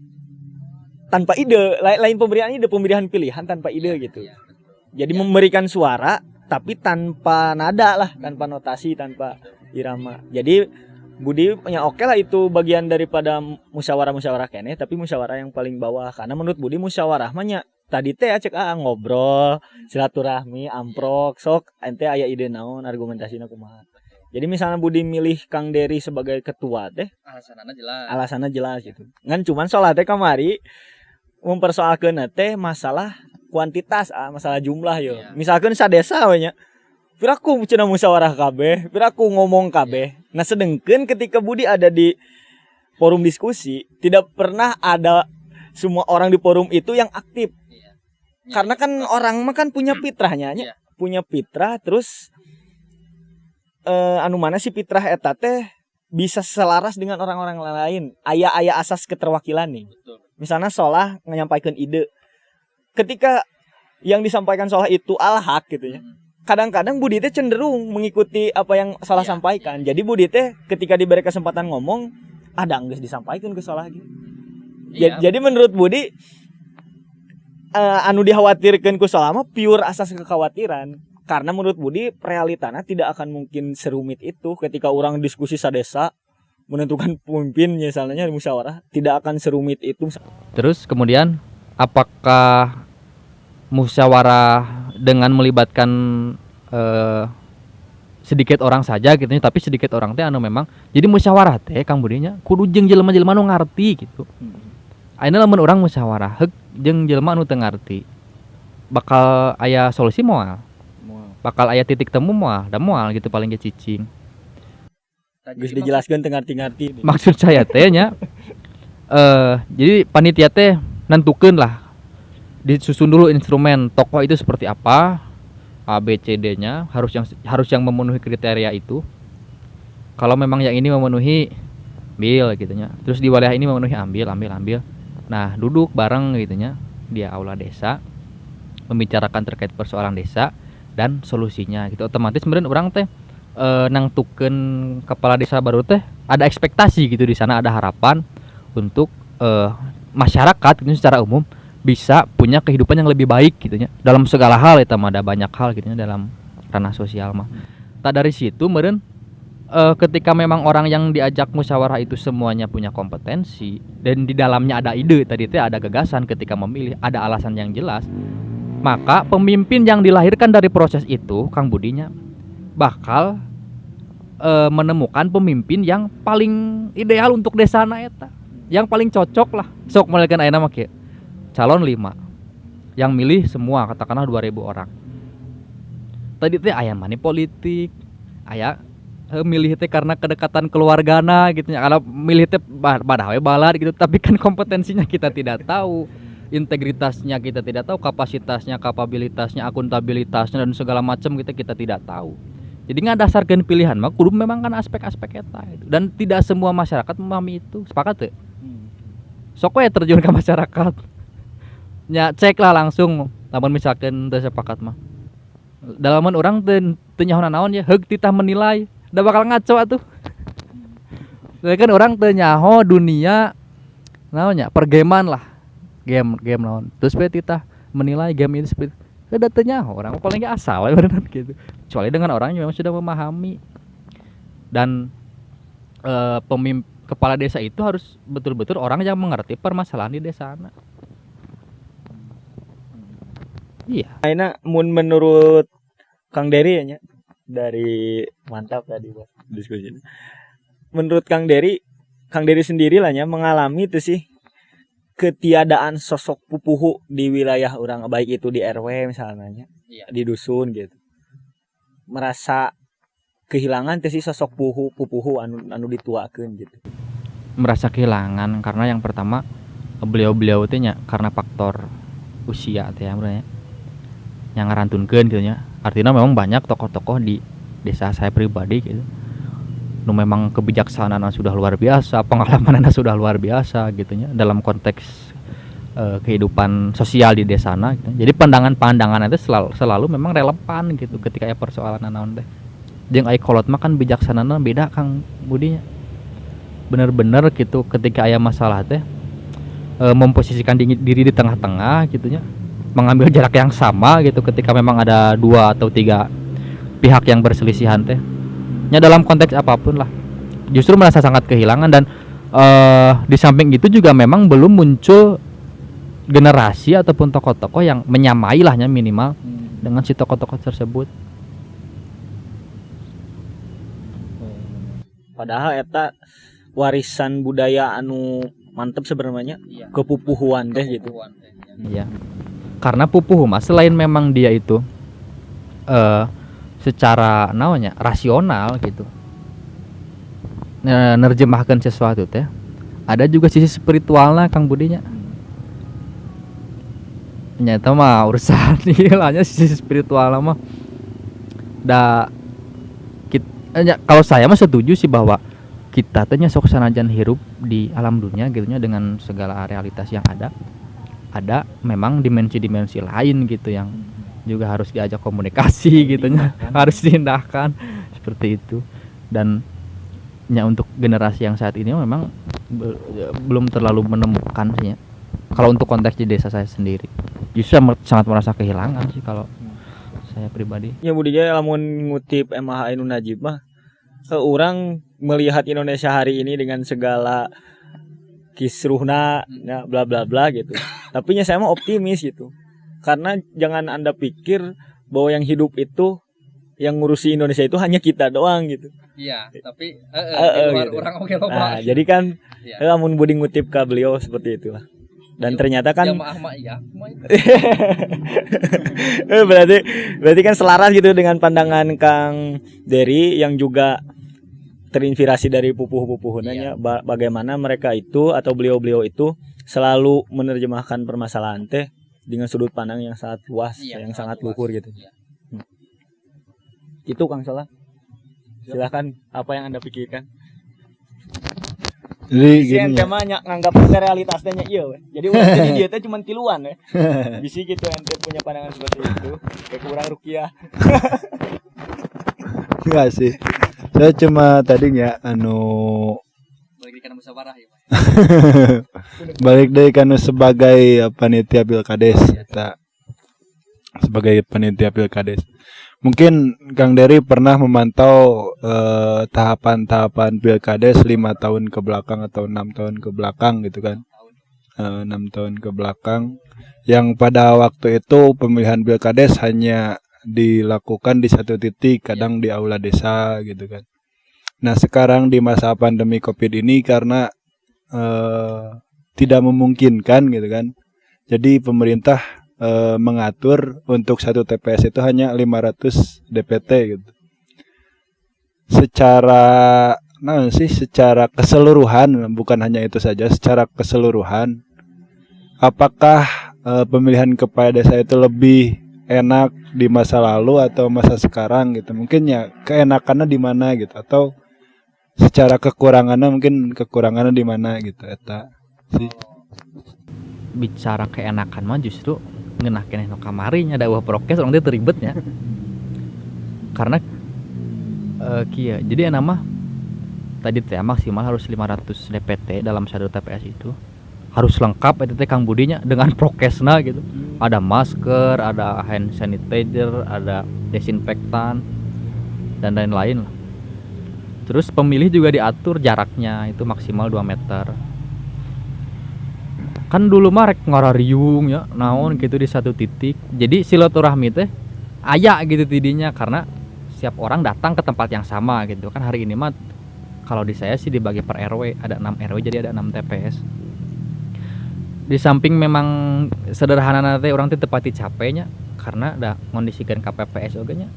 tanpa ide, lain pemberian ide, pemberian pilihan tanpa ide gitu. Jadi memberikan suara tapi tanpa nada lah, tanpa notasi, tanpa irama. Jadi Budi punya oke lah itu bagian daripada musyawarah kene, tapi musyawarah yang paling bawah. Karena menurut Budi musyawarah mah tadi teh cek ngobrol, silaturahmi, amprok, sok ente aya ide naon, argumentasina kumaha. Jadi misalnya Budi milih Kang Deri sebagai ketua teh, alasanna jelas gitu. Ngan cuman soal teh kamari mempersoalkeun teh masalah kuantitas, masalah jumlah yo. Misalkan sadesa we nya. Piraku cenah musyawarah kabeh, piraku ngomong kabeh. Nah, sedengkeun ketika Budi ada di forum diskusi, tidak pernah ada semua orang di forum itu yang aktif. Karena kan orang mah kan punya fitrahnya nya. Punya fitrah terus anu mana si fitrah eta teh bisa selaras dengan orang-orang lain. Aya asas keterwakilan nih. Misalnya Solah menyampaikan ide. Ketika yang disampaikan Solah itu al-haq gitu ya. Kadang-kadang Budi teh cenderung mengikuti apa yang Solah sampaikan. Jadi Budi teh ketika diberi kesempatan ngomong, ada geus disampaikan ke Solah gitu. Jadi menurut Budi anu dikhawatirkeun ku Solah mah pure asas kekhawatiran. Karena menurut Budi realitanya tidak akan mungkin serumit itu ketika orang diskusi sadesa menentukan pemimpin misalnya musyawarah tidak akan serumit itu.
Terus kemudian apakah musyawarah dengan melibatkan sedikit orang saja gitu nya, tapi sedikit orang teh anu memang jadi musyawarah teh Kang Budinya kudu jeung jelema-jelema nu ngarti gitu. Ayeuna lamun urang musyawarah heug jeung jelema anu teu ngarti bakal aya solusi moal. Bakal aya titik temu moal, da moal gitu paling ge cicing.
Geus dijelaskeun teu ngarti-ngarti.
Maksud saya teh nya jadi panitia teh nentukeun lah, disusun dulu instrumen tokoh itu seperti apa, A B C D-nya harus yang memenuhi kriteria itu. Kalau memang yang ini memenuhi, ambil gitunya. Terus di wilayah ini memenuhi, ambil. Nah, duduk bareng gitunya di aula desa, membicarakan terkait persoalan desa dan solusinya gitu. Otomatis kemudian orang teh nangtukeun kepala desa baru teh ada ekspektasi gitu, di sana ada harapan untuk masyarakat gitu secara umum bisa punya kehidupan yang lebih baik gitu nya dalam segala hal, eta mah ada banyak hal gitu nya dalam ranah sosial mah. Tak dari situ meureun ketika memang orang yang diajak musyawarah itu semuanya punya kompetensi dan di dalamnya ada ide tadi teh, ada gagasan ketika memilih, ada alasan yang jelas, maka pemimpin yang dilahirkan dari proses itu Kang Budinya bakal menemukan pemimpin yang paling ideal untuk desana eta, yang paling cocok lah. Sok mulaikan ayeuna mah kieu. Calon 5 yang milih semua katakanlah 2.000 orang. Tadi teh aya money politik, aya milih teh karena kedekatan keluargana gitu nya. Kalau milih teh badah we balad gitu, tapi kan kompetensinya kita tidak tahu, integritasnya kita tidak tahu, kapasitasnya, kapabilitasnya, akuntabilitasnya dan segala macam kita tidak tahu. Jadi ngadasarkeun pilihan mah kudu memang kan aspek-aspek eta gitu. Dan tidak semua masyarakat memahami itu. Sepakat teu? Sok we terjun ke masyarakat. Nya cek lah langsung lamun misalkan teu sepakat mah. Dalaman orang teu nyaho naon ya heug titah menilai, da bakal ngaco atuh. Soalnya kan orang teu nyaho dunia naon nya pergeman lah. Game naon. Terus we titah menilai game itu seperti da teu nyaho, orang paling ge asal we beneran gitu. Kecuali dengan orang yang memang sudah memahami. Dan kepala desa itu harus betul-betul orang yang mengerti permasalahan di desana. Iya.
Aina mun menurut Kang Dery ya nya, dari mantap tadi buat diskusi. Menurut Kang Dery sendiri lah nya mengalami itu sih ketiadaan sosok pupuhu di wilayah orang, baik itu di RW misalnya, di dusun gitu. Merasa kehilangan tuh sih sosok pupuhu anu dituakeun gitu.
Merasa kehilangan karena yang pertama beliau teh nya karena faktor usia teh ya yang ngarantunkeun gitu nya. Artinya memang banyak tokoh-tokoh di desa saya pribadi gitu. Nu memang kebijaksanaannya sudah luar biasa, pengalamannya sudah luar biasa gitu nya dalam konteks kehidupan sosial di desana gitu. Jadi pandangan-pandangan itu selalu memang relevan gitu ketika ya persoalan naon teh. Jeung aya kolot mah kan bijaksanana beda Kang Budinya. Bener-bener gitu ketika aya masalah teh memposisikan diri di tengah-tengah gitu nya. Mengambil jarak yang sama gitu ketika memang ada 2 atau 3 pihak yang berselisihan teh. Ya dalam konteks apapun lah. Justru merasa sangat kehilangan dan di samping itu juga memang belum muncul generasi ataupun tokoh-tokoh yang menyamai lahnya minimal dengan si tokoh-tokoh tersebut.
Padahal eta warisan budaya anu mantep sebenarnya, kepupuhuan teh gitu.
Iya. Karena pupuh mah selain memang dia itu secara namanya rasional gitu nerjemahkan sesuatu teh, ada juga sisi spiritualnya Kang Budinya. Nyata mah urusan hanya sisi spiritualnya mah kalau saya mah setuju sih bahwa kita teh nya sok sanajan hirup di alam dunia gitu nya dengan segala realitas yang ada memang dimensi-dimensi lain gitu yang juga harus diajak komunikasi gitu nya, harus diindahkan seperti itu. Dan ya untuk generasi yang saat ini memang belum terlalu menemukan sih ya. Kalau untuk konteks di desa saya sendiri justru sangat merasa kehilangan sih kalau saya pribadi.
Ya Budinya lamun ngutip MH Ainun Najib mah orang melihat Indonesia hari ini dengan segala kisruhna ya, bla bla bla gitu. Tapi nya saya mah optimis gitu. Karena jangan Anda pikir bahwa yang hidup itu yang ngurusi Indonesia itu hanya kita doang gitu.
Iya, tapi di luar
gitu.
orang oke loba.
Nah, jadi kan
Iya.
amun budi ngutip ke beliau seperti itulah. Dan ternyata kan
Jamaah mah iya.
berarti kan selaras gitu dengan pandangan Kang Dery yang juga terinspirasi dari pupuh-pupuhnya bagaimana mereka itu atau beliau-beliau itu selalu menerjemahkan permasalahan teh dengan sudut pandang yang sangat luas, yang sangat luhur gitu.
Iya.
Itu Kang Solah. Silakan apa yang Anda pikirkan.
Jadi
Si
gini
ente
ya.
mah nganggap realitasnya iya we. Jadi urang jadi dia teh cuma tiluan we. Bisi gitu ente punya pandangan seperti itu. Kayak kurang rukiah.
Enggak sih. Saya cuma tadinya
Bagi kana musyawarah ya.
balik dari kan sebagai panitia Pilkades kita sebagai panitia Pilkades. Mungkin Kang Dery pernah memantau tahapan-tahapan Pilkades 5 tahun ke belakang atau 6 tahun ke belakang gitu kan. 6 tahun ke belakang yang pada waktu itu pemilihan Pilkades hanya dilakukan di satu titik, kadang di aula desa gitu kan. Nah, sekarang di masa pandemi Covid ini karena tidak memungkinkan gitu kan. Jadi pemerintah mengatur untuk satu TPS itu hanya 500 DPT gitu. Secara keseluruhan, bukan hanya itu saja, secara keseluruhan apakah pemilihan kepala desa itu lebih enak di masa lalu atau masa sekarang gitu. Mungkin ya keenakannya di mana gitu atau secara kekurangannya di mana gitu eta sih.
Bicara keenakan mah justru ngenakeun nu kamari nya daeuh prokes orang teh teu ribetnya. Karena kieu. Jadi nama tadi teh maksimal harus 500 DPT dalam satu TPS itu. Harus lengkap eta teh Kang Budinya dengan prokesna gitu. Ada masker, ada hand sanitizer, ada desinfektan dan lain-lain lah. Terus pemilih juga diatur jaraknya itu maksimal 2 meter. Kan dulu mah rek ngarariung ya naon gitu di satu titik. Jadi silaturahmi teh aya gitu tidinya karena setiap orang datang ke tempat yang sama gitu kan. Hari ini mah kalau di saya sih dibagi per RW, ada 6 RW jadi ada 6 TPS. Di samping memang sederhana teh orang teh tepati capeknya karena ada ngondisikan KPPS oge nya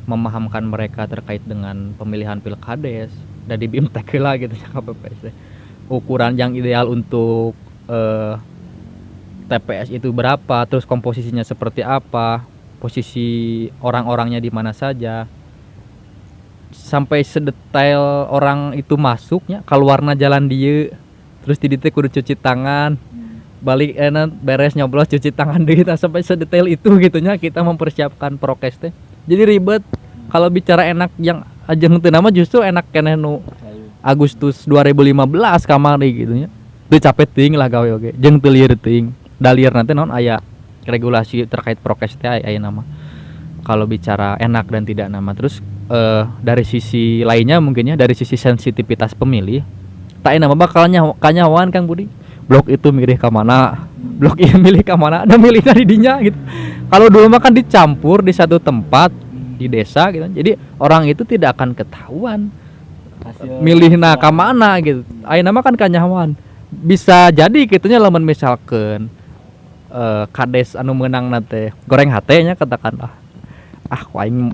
memahamkan mereka terkait dengan pemilihan Pilkades dan di BIMTEK lah gitu ya KPPS teh. Ukuran yang ideal untuk TPS itu berapa, terus komposisinya seperti apa, posisi orang-orangnya di mana saja, sampai sedetail orang itu masuknya, keluarna jalan dia, terus di dieu kudu cuci tangan, balik beres nyoblos cuci tangan deui, sampai sedetail itu gitunya kita mempersiapkan prokes teh. Jadi ribet. Kalau bicara enak yang ajeng teu nama justru enak keneh nu Agustus 2015 kamari gitunya. Teu capek teuing lah gawe oge. Jeung teu lieur teuing. Da lieur nanti naon aya regulasi terkait prokes teh aya nama. Kalau bicara enak dan tidak nama terus dari sisi lainnya mungkinnya dari sisi sensitivitas pemilih tak nama bakal kanyawan Kang Budi. Blok itu milih ke mana? Blok ini milih ke mana? Ada milih di dinya gitu. Kalau dulu mah kan dicampur di satu tempat di desa gitu. Jadi orang itu tidak akan ketahuan milihna ka mana gitu. Aya nama kan kanyawan. Bisa jadi gitunya lamun misalkan kades anu meunang teh goreng hate nya katakanlah ku aing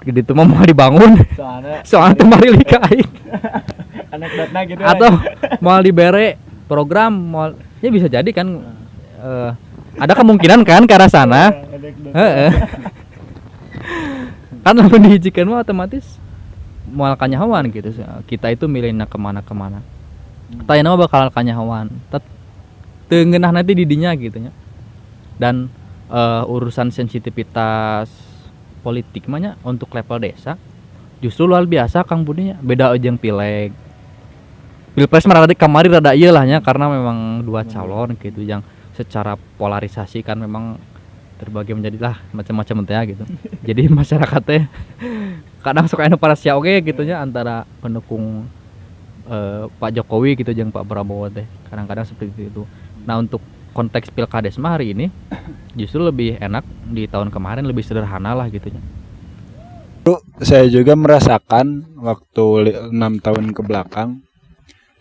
gitu mah mau dibangun soalnya teh mari lika aing
Anekdotna gitu
atau mau dibere program mau ya bisa jadi kan ada kemungkinan kan ke arah sana kan lamun dihijikeun mah otomatis moal kanyahoan gitu kita itu milihna kemana tanya nama bakal kanyahoan teu ngeunah nanti di dinya gitu nya. Dan urusan sensitivitas politik mah nya untuk level desa justru luar biasa Kang Budinya. Beda jeung pileg. Pilpres mah rada kamari rada ieu lah nya karena memang dua calon gitu yang secara polarisasi kan memang terbagi menjadi lah macam-macam teh gitu. Jadi masyarakat teh kadang suka anu parasia oge gitu nya antara pendukung Pak Jokowi gitu jeung Pak Prabowo teh. Kadang-kadang seperti itu. Nah, untuk konteks Pilkades mah hari ini justru lebih enak, di tahun kemarin lebih sederhana lah gitu nya.
Saya juga merasakan waktu 6 tahun ke belakang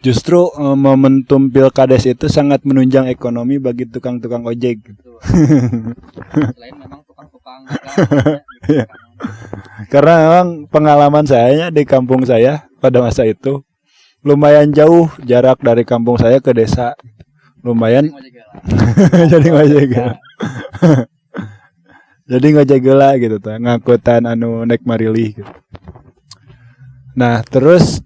justru momentum Pilkades itu sangat menunjang ekonomi bagi tukang-tukang ojek gitu.
Selain memang tukang-tukang
Karena memang pengalaman saya di kampung saya pada masa itu lumayan jauh jarak dari kampung saya ke desa. Lumayan jadi ngojek. Jadi ngojek geula gitu tuh, ngangkutan anu naik marilih gitu. Nah, terus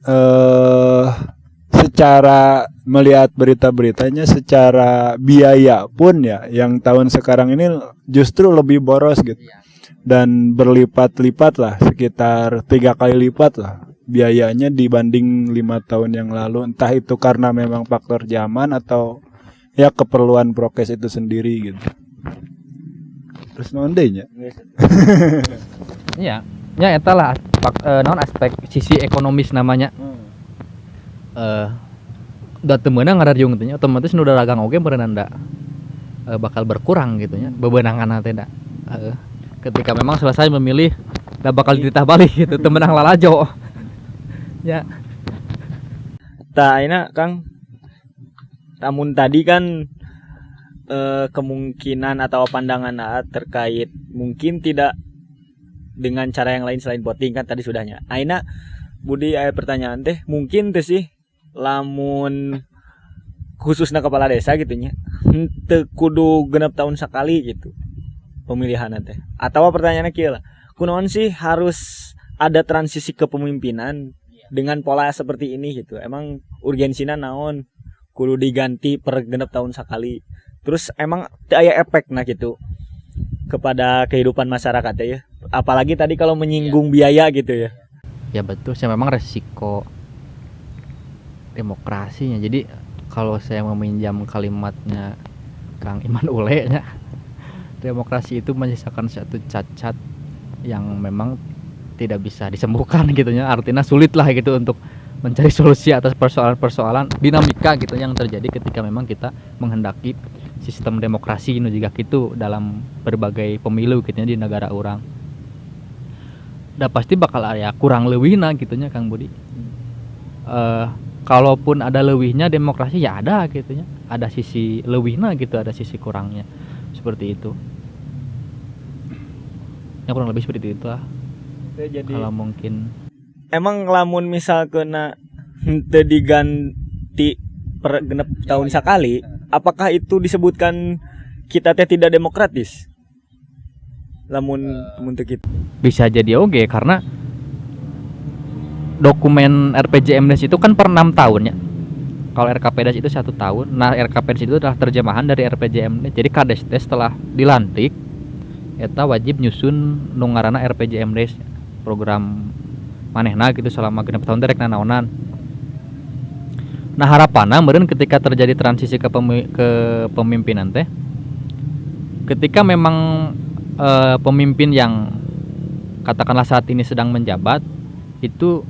secara melihat berita-beritanya secara biaya pun ya yang tahun sekarang ini justru lebih boros gitu. Dan berlipat-lipat lah, sekitar 3 kali lipat lah biayanya dibanding 5 tahun yang lalu. Entah itu karena memang faktor zaman atau ya keperluan prokes itu sendiri gitu. Terus nondenya.
Iya, nya eta lah naon aspek sisi ekonomis namanya. Da teu meunang ngarariung teh nya, otomatis nu dagang oge meureunna da bakal berkurang gitu nya, bebeunanganna teh da. Ketika memang selesai memilih da bakal dititah balik gitu, teu meunang lalajo. Ya.
Tah ayeuna Kang, namun tadi kan kemungkinan atau pandangan terkait mungkin tidak dengan cara yang lain selain voting kan tadi sudahnya. Ayeuna Budi aya pertanyaan teh, mungkin teh sih lamun khususnya kepala desa gitu nya teu kudu 6 tahun sekali gitu pemilihan teh. Atau pertanyaannya kieu lah, kunaon sih harus ada transisi kepemimpinan dengan pola seperti ini gitu. Emang urgensinya naon kudu diganti per 6 tahun sekali. Terus emang aya efek nah gitu kepada kehidupan masyarakat ya. Apalagi tadi kalau menyinggung biaya gitu ya.
Ya betul, saya memang resiko demokrasinya. Jadi kalau saya meminjam kalimatnya Kang Iman Ule nya, demokrasi itu menyisakan satu cacat yang memang tidak bisa disembuhkan gitu ya. Artinya sulit lah gitu untuk mencari solusi atas persoalan-persoalan dinamika gitu yang terjadi ketika memang kita menghendaki sistem demokrasi nu juga gitu dalam berbagai pemilu gitu ya di negara orang. Dah pasti bakal aya kurang leuwihna gitu nya Kang Budi. Kalaupun ada leuwihnya demokrasi ya ada gitu nya. Ada sisi leuwihna gitu, ada sisi kurangnya. Seperti itu. Ya kurang lebih seperti itu lah.
Jadi
kalau mungkin
emang lamun misal kena teu diganti per 6 tahun sekali, apakah itu disebutkan kita teh tidak demokratis? Lamun teu kitu.
bisa jadi oge karena dokumen RPJMDes itu kan per 6 tahun ya. Kalau RKPDes itu 1 tahun. Nah, RKPDes itu adalah terjemahan dari RPJMDes. Jadi Kadestes setelah dilantik eta wajib nyusun nu ngaranna RPJMDes, program manehna gitu selama 6 tahun derek nanaonan. Nah, harapanna meureun ketika terjadi transisi ke pemimpinan teh, ketika memang pemimpin yang katakanlah saat ini sedang menjabat itu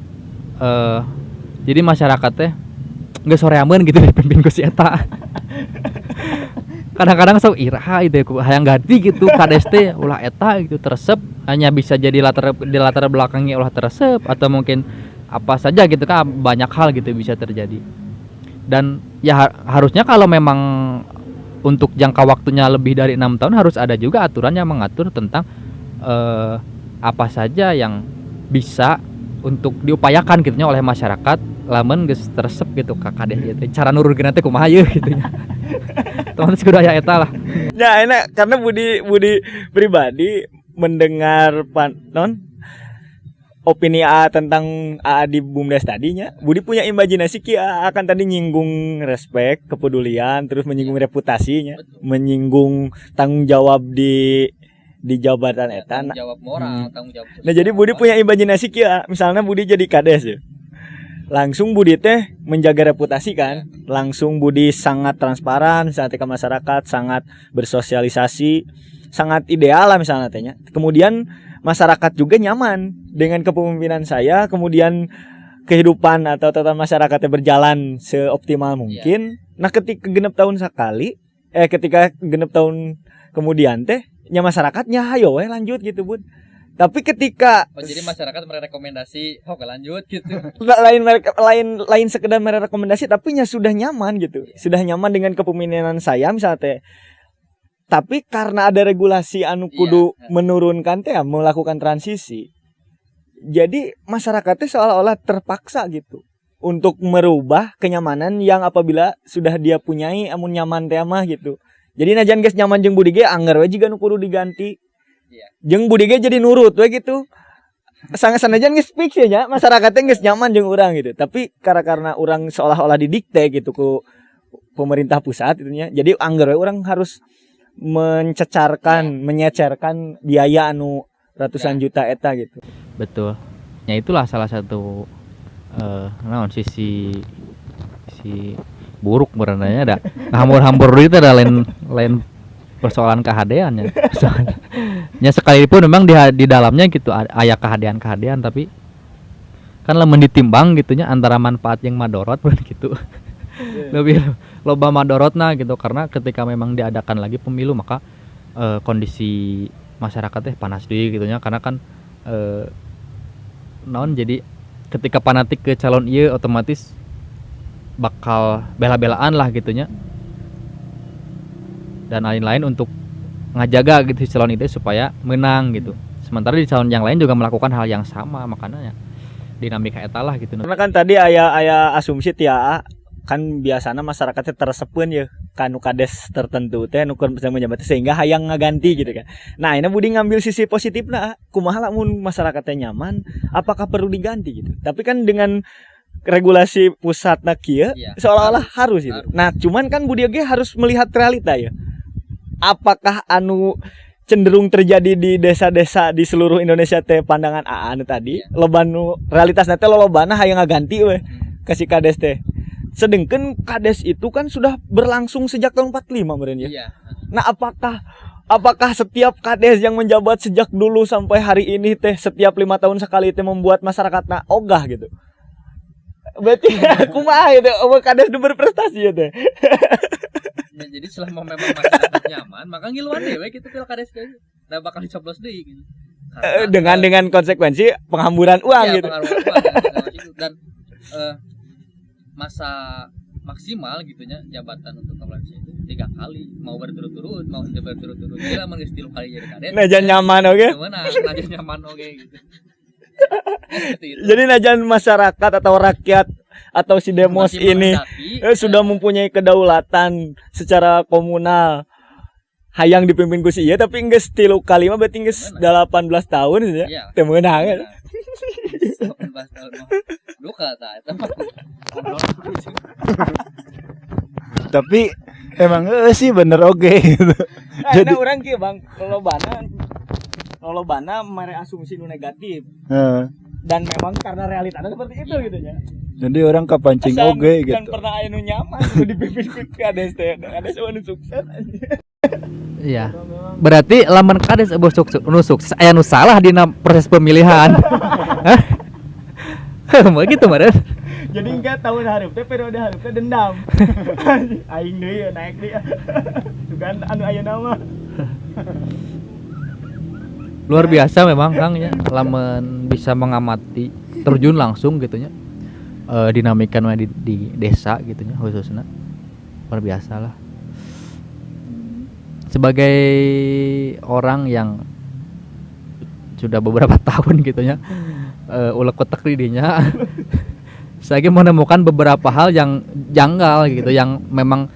jadi masyarakat teh geus soreameun gitu dipimpin ku si eta. Kadang-kadang sok iraha itu hayang ganti gitu kades teh ulah eta gitu teresep, hanya bisa jadi di latar belakangnya ulah teresep atau mungkin apa saja gitu kan, banyak hal gitu bisa terjadi. Dan ya harusnya kalau memang untuk jangka waktunya lebih dari 6 tahun harus ada juga aturan yang mengatur tentang apa saja yang bisa untuk diupayakan gitu nya oleh masyarakat lamun geus teresep gitu ka kades gitu. Cara nurunkeun teh kumaha yeuh gitu nya. Teman kudu aya eta lah.
Ya enak karena Budi pribadi mendengar opini A tentang A di BUMDes tadinya, Budi punya imajinasi ki akan tadi nyinggung respek, kepedulian, terus menyinggung reputasinya, menyinggung tanggung jawab di jabatan eta.
Tanggung jawab moral, tanggung jawab sosial.
Nah, jadi Budi punya imajinasi ki misalnya Budi jadi kades ya. Langsung Budi teh menjaga reputasi kan. Langsung Budi sangat transparan saat ke masyarakat, sangat bersosialisasi, sangat ideal lah misalnya tehnya. Kemudian masyarakat juga nyaman dengan kepemimpinan saya, kemudian kehidupan atau tata masyarakatnya berjalan seoptimal mungkin. Nah, ketika genep tahun sekali, ketika genep tahun kemudian teh, nya masyarakatnya hayo lanjut gitu bun. Tapi ketika
jadi masyarakat merekomendasi oke lanjut gitu.
lain sekedar merekomendasi, tapi nya sudah nyaman gitu. Sudah nyaman dengan kepemimpinan saya misalnya teh. Tapi karena ada regulasi anu kudu menurunkan teh melakukan transisi. Jadi masyarakatnya seolah-olah terpaksa gitu untuk merubah kenyamanan yang apabila sudah dia punyai amun nyaman teh mah gitu. Jadi najan geus nyaman jeung budi ge anggar we jiga nu kudu diganti. Jeung budi ge jadi nurut we gitu. Sanajan geus fix ya masyarakatnya geus nyaman jeung urang gitu. Tapi karena urang seolah-olah didikte gitu ku pemerintah pusat gitu nya. Jadi anggar we urang harus menyecerkan biaya anu ratusan juta eta gitu.
Betul. Ya itulah salah satu sisi buruk berananya ada hambur-hambur itu ada lain persoalan kehadean ya. Ya sekalipun memang di dalamnya gitu aya kehadean tapi kan lamun ditimbang gitunya antara manfaat yang madorot gitu. Lebih loba madorotna gitu karena ketika memang diadakan lagi pemilu maka kondisi masyarakatnya panas deui gitunya karena kan jadi ketika fanatik ke calon ieu otomatis bakal bela-belaan lah gitunya dan lain-lain untuk ngajaga gitu calon itu supaya menang gitu. Sementara di calon yang lain juga melakukan hal yang sama makanya dinamika eta lah gitu.
Karena kan tadi aya asumsi tia kan biasanya masyarakatnya tersepeun ya kanu kades tertentu teh nu bisa menjabat sehingga hayang ngaganti gitu kan. Nah, ini budi ngambil sisi positifna kumaha lamun masyarakatnya nyaman, apakah perlu diganti gitu. Tapi kan dengan regulasi pusatna kieu seolah-olah harus gitu. Nah, cuman kan budi ge harus melihat realita ya. Apakah anu cenderung terjadi di desa-desa di seluruh Indonesia teh pandangan anu tadi loba nu realitasna teh lolobana hayang ngaganti we kasih kades teh. Sedangkan kades itu kan sudah berlangsung sejak tahun 45 meureun ya. Iya. Nah, apakah setiap kades yang menjabat sejak dulu sampai hari ini teh setiap 5 tahun sekali teh membuat masyarakatna ogah gitu. Berarti kumaha itu kades udah berprestasi ya teh.
Ya, jadi selama memang masyarakat nyaman, maka ngiluan dewe gitu pilkades kayaknya. Nah bakal dicoblos deui gitu.
Dengan konsekuensi penghamburan uang gitu.
Penghamburan uang dan masa maksimal gitunya jabatan untuk kepala itu 3 kali mau berturut-turut kira mah geus 3 kali jadi kades.
Najan nyaman oge.
Najan nyaman oge gitu.
Jadi najan masyarakat atau rakyat atau si demos ini sudah mempunyai kedaulatan secara komunal hayang dipimpin ku si ieu tapi geus 3 kali mah berarti geus 18 tahun ya. Teu meunang.
18 tahun mah duka tah eta mah.
Tapi emang sih bener oke gitu.
Jadi orang kieu Bang, lolobana mere asumsi nu negatif. Dan memang karena realitanya seperti itu gitu ya.
Jadi orang kapancing oge gitu.
Dan pernah aya nu nyaman nu dipimpin ku kades teh. Kades nu sukses.
Iya. Berarti lamun kades sukses aya nu salah dina proses pemilihan. Hah? Begitu meureun.
Jadi enggak tahun hareup teh periode hareup teh dendam. Aing deui naik deui. Tugan anu ayeuna mah.
Luar biasa memang Kang ya, lamun bisa mengamati terjun langsung gitu nya. Dinamika di desa gitu nya khususnya. Luar biasa lah. Sebagai orang yang sudah beberapa tahun gitu nya uleg kotak didinya saya menemukan beberapa hal yang janggal gitu yang memang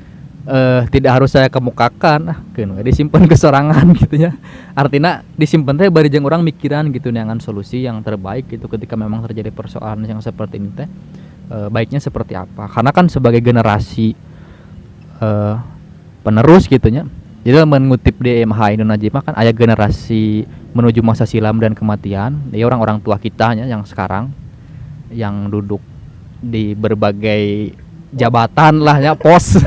tidak harus saya kemukakan disimpan kesorangan gitu ya artinya disimpan teh bari jeung orang mikiran gitu dengan solusi yang terbaik gitu ketika memang terjadi persoalan yang seperti ini teh baiknya seperti apa karena kan sebagai generasi penerus gitu nya jadi mengutip di MH Indonesia mah kan ada generasi menuju masa silam dan kematian. Jadi orang-orang tua kita yang sekarang yang duduk di berbagai jabatan lah ya pos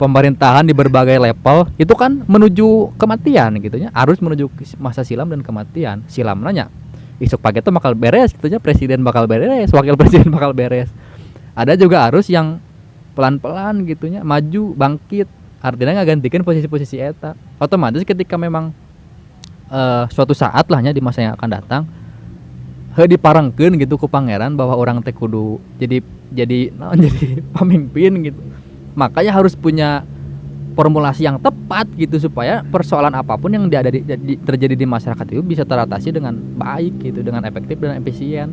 pemerintahan di berbagai level itu kan menuju kematian gitu nya, arus menuju masa silam dan kematian. Silam nanya isuk pagi itu bakal beres gitu nya, presiden bakal beres, wakil presiden bakal beres. Ada juga arus yang pelan-pelan gitu nya, maju bangkit, artinya ngagantikan posisi-posisi eta. Otomatis ketika memang suatu saat lahnya di masa yang akan datang diparengkeun gitu ku pangeran bahwa orang teh kudu jadi pemimpin gitu. Makanya harus punya formulasi yang tepat gitu supaya persoalan apapun yang terjadi di masyarakat itu bisa teratasi dengan baik gitu, dengan efektif dan efisien.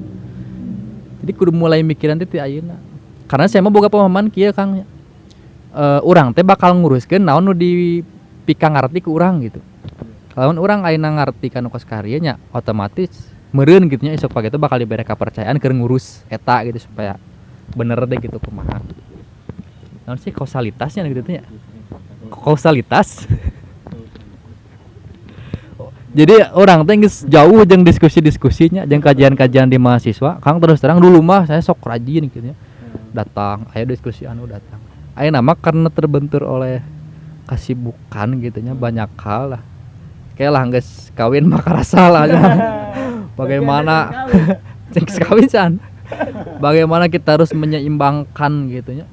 Jadi kudu mulai mikiran teh ayeuna. Karena saya mau boga pemahaman kieu Kang. Urang teh bakal nguruskeun naon nu dipikang ngarti ku urang gitu. Kalau urang ayeuna ngarti kana kos karya nya otomatis meureun gitu nya esuk pagi itu bakal dibere kepercayaan keur ngurus eta gitu supaya bener deh gitu kumaha. Naon sih kausalitasnya gitu nya. Kausalitas. Jadi orang teh geus jauh jeung diskusi-diskusinya jeung kajian-kajian di mahasiswa. Kang terus terang dulu mah saya sok rajin gitu nya. Datang, ayo diskusi datang. Ayeuna mah karena terbentur oleh kesibukan gitu nya banyak hal lah. Kayak lah geus kawin mah karasa lah. Bagaimana kawin. Bagaimana kita harus menyeimbangkan gitu nya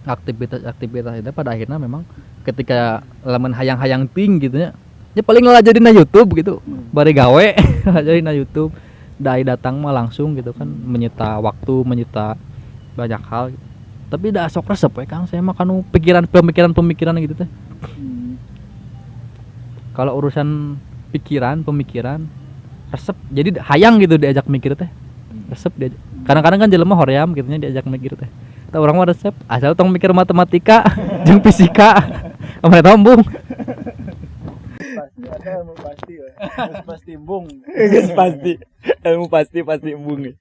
aktivitas-aktivitas itu pada akhirnya memang ketika lamun hayang-hayang ting gitu nya paling lah jadi na YouTube gitu. Bari gawe jadi na YouTube. Dai datang mah langsung gitu kan menyita waktu, menyita banyak hal gitu. Tapi dah sok resep we Kang, saya mah kanu pemikiran gitu teh. Kalau urusan pemikiran resep jadi hayang gitu diajak mikir teh. Resep diajak. Kadang-kadang kan jelema hoream gitu nya diajak mikir teh. Tah urang mah resep asal tong mikir matematika jeung fisika. Kamana tambung.
Pasti ada ilmu pasti we. Pasti embung.
Geus pasti. Ilmu pasti embung.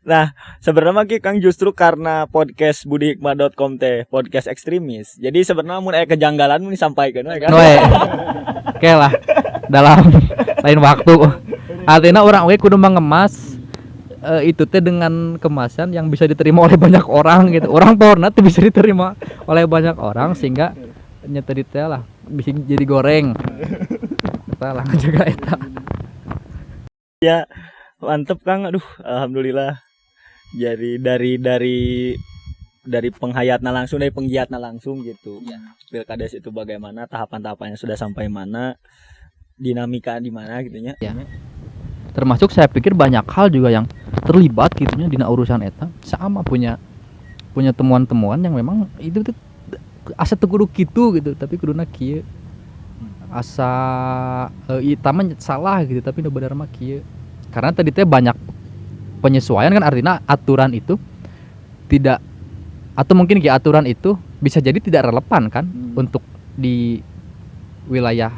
Nah, sebenarnya Kang justru karena podcast budihikmah.com teh podcast ekstremis. Jadi sebenarnya mun aya kejanggalan mun disampaikan we kan.
Oke lah. Dalam lain waktu. Artinya orang we kudu mengemas itu teh dengan kemasan yang bisa diterima oleh banyak orang gitu. Orang porna tuh bisa diterima oleh banyak orang sehingga nyata detail lah bisa jadi goreng. Kita lah juga eta.
Ya, mantep Kang. Aduh, alhamdulillah. Jadi dari penghayatna langsung, dari penggiatna langsung gitu. Ya. Pilkades itu bagaimana, tahapan-tahapannya sudah sampai mana, dinamika di mana gitunya.
Ya. Termasuk saya pikir banyak hal juga yang terlibat gitunya dina urusan eta. Sama punya temuan-temuan yang memang itu tuh asa teu kudu kitu gitu, tapi kuduna kieu. Asa eta mah salah gitu, tapi nu bener mah kieu. Karena tadi teh banyak penyesuaian kan, artinya aturan itu tidak, atau mungkin aturan itu bisa jadi tidak relevan kan untuk di wilayah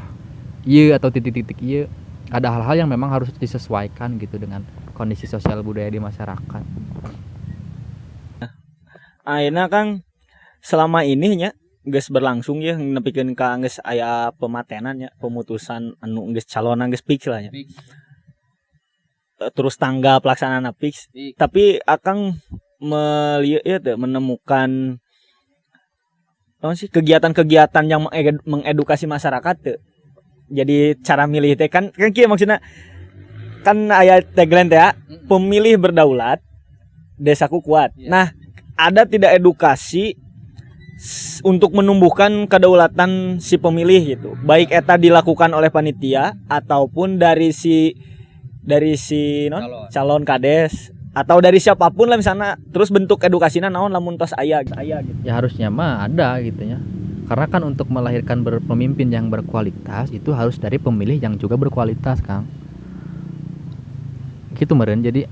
ieu atau titik-titik ieu. Ada hal-hal yang memang harus disesuaikan gitu dengan kondisi sosial budaya di masyarakat.
Ayeuna Kang selama ini nya geus berlangsung ya nepikeun ka geus aya pematenan nya, pemutusan anu geus calon geus fix lah nya. Terus tanggal pelaksanaan fix. Tapi Akang menemukan kegiatan-kegiatan yang mengedukasi masyarakat tuh. Jadi cara milih teh kan kieu maksudnya kan aya tagline teh ya, pemilih berdaulat, desaku kuat. Nah, ada tidak edukasi untuk menumbuhkan kedaulatan si pemilih gitu. Baik eta dilakukan oleh panitia ataupun dari si calon kades atau dari siapapun lah misalnya, terus bentuk edukasinya naon lamun tos aya gitu.
Ya harusnya mah ada gitu ya. Karena kan untuk melahirkan pemimpin yang berkualitas itu harus dari pemilih yang juga berkualitas, Kang. Gitu meureun. Jadi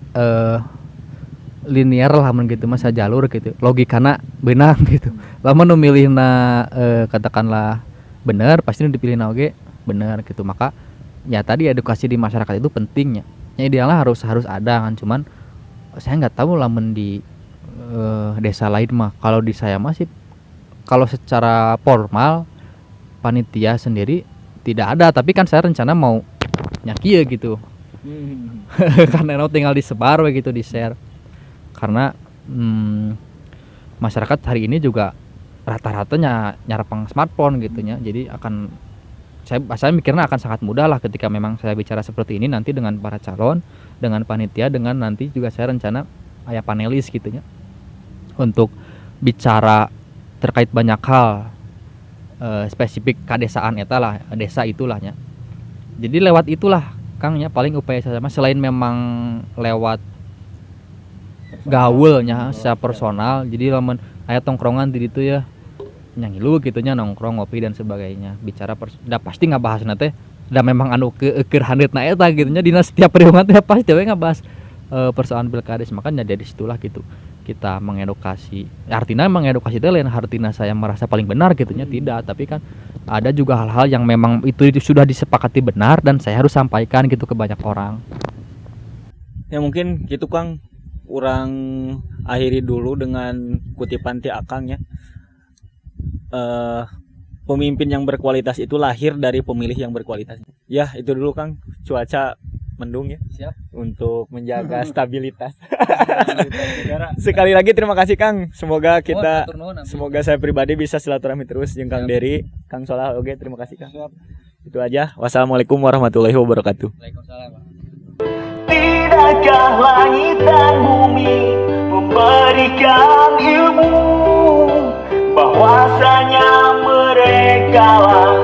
linear lah mun gitu masa jalur gitu. Logikana beunang gitu. Lamun nu milihna katakanlah bener, pasti nu dipilihna oge bener gitu. Maka ya tadi edukasi di masyarakat itu pentingnya. Yang idealnya harus ada kan, cuman saya nggak tahu lamun di desa lain mah. Kalau di saya masih kalau secara formal panitia sendiri tidak ada, tapi kan saya rencana mau nyakia gitu. Karena tinggal disebar begitu, di share. Karena masyarakat hari ini juga rata-rata nyarapang smartphone gitunya. Jadi saya mikirnya akan sangat mudah lah ketika memang saya bicara seperti ini nanti dengan para calon, dengan panitia, dengan nanti juga saya rencana aya panelis gitunya untuk bicara terkait banyak hal spesifik kadesaan eta lah, desa itulahnya. Jadi lewat itulah Kang ya paling upaya saya mah selain memang lewat gaulnya secara personal. Jadi lamun aya tongkrongan di ditu ya nyanyi lu gitunya nongkrong ngopi dan sebagainya bicara da pasti ngabahas teh da memang anu keur handetna eta gitunya dina setiap pertemuan teh pasti we ngabahas persoalan pilkades. Makanya dari situlah gitu kita mengedukasi. Artinya mengedukasi itu lain artinya saya merasa paling benar gitunya tidak, tapi kan ada juga hal-hal yang memang itu sudah disepakati benar dan saya harus sampaikan gitu ke banyak orang.
Ya mungkin gitu Kang, kurang akhiri dulu dengan kutipan ti Akang ya. Pemimpin yang berkualitas itu lahir dari pemilih yang berkualitas. Ya itu dulu Kang, cuaca mendung ya.
Siap.
Untuk menjaga stabilitas. Sekali lagi terima kasih Kang. Semoga saya pribadi bisa silaturahmi terus jeung Kang Dery, Kang Solah oke, terima kasih Kang. Itu aja. Wassalamualaikum warahmatullahi wabarakatuh.
Waalaikumsalam.
Tidakkah langit dan bumi memberikan ilmu bahwasanya mereka lah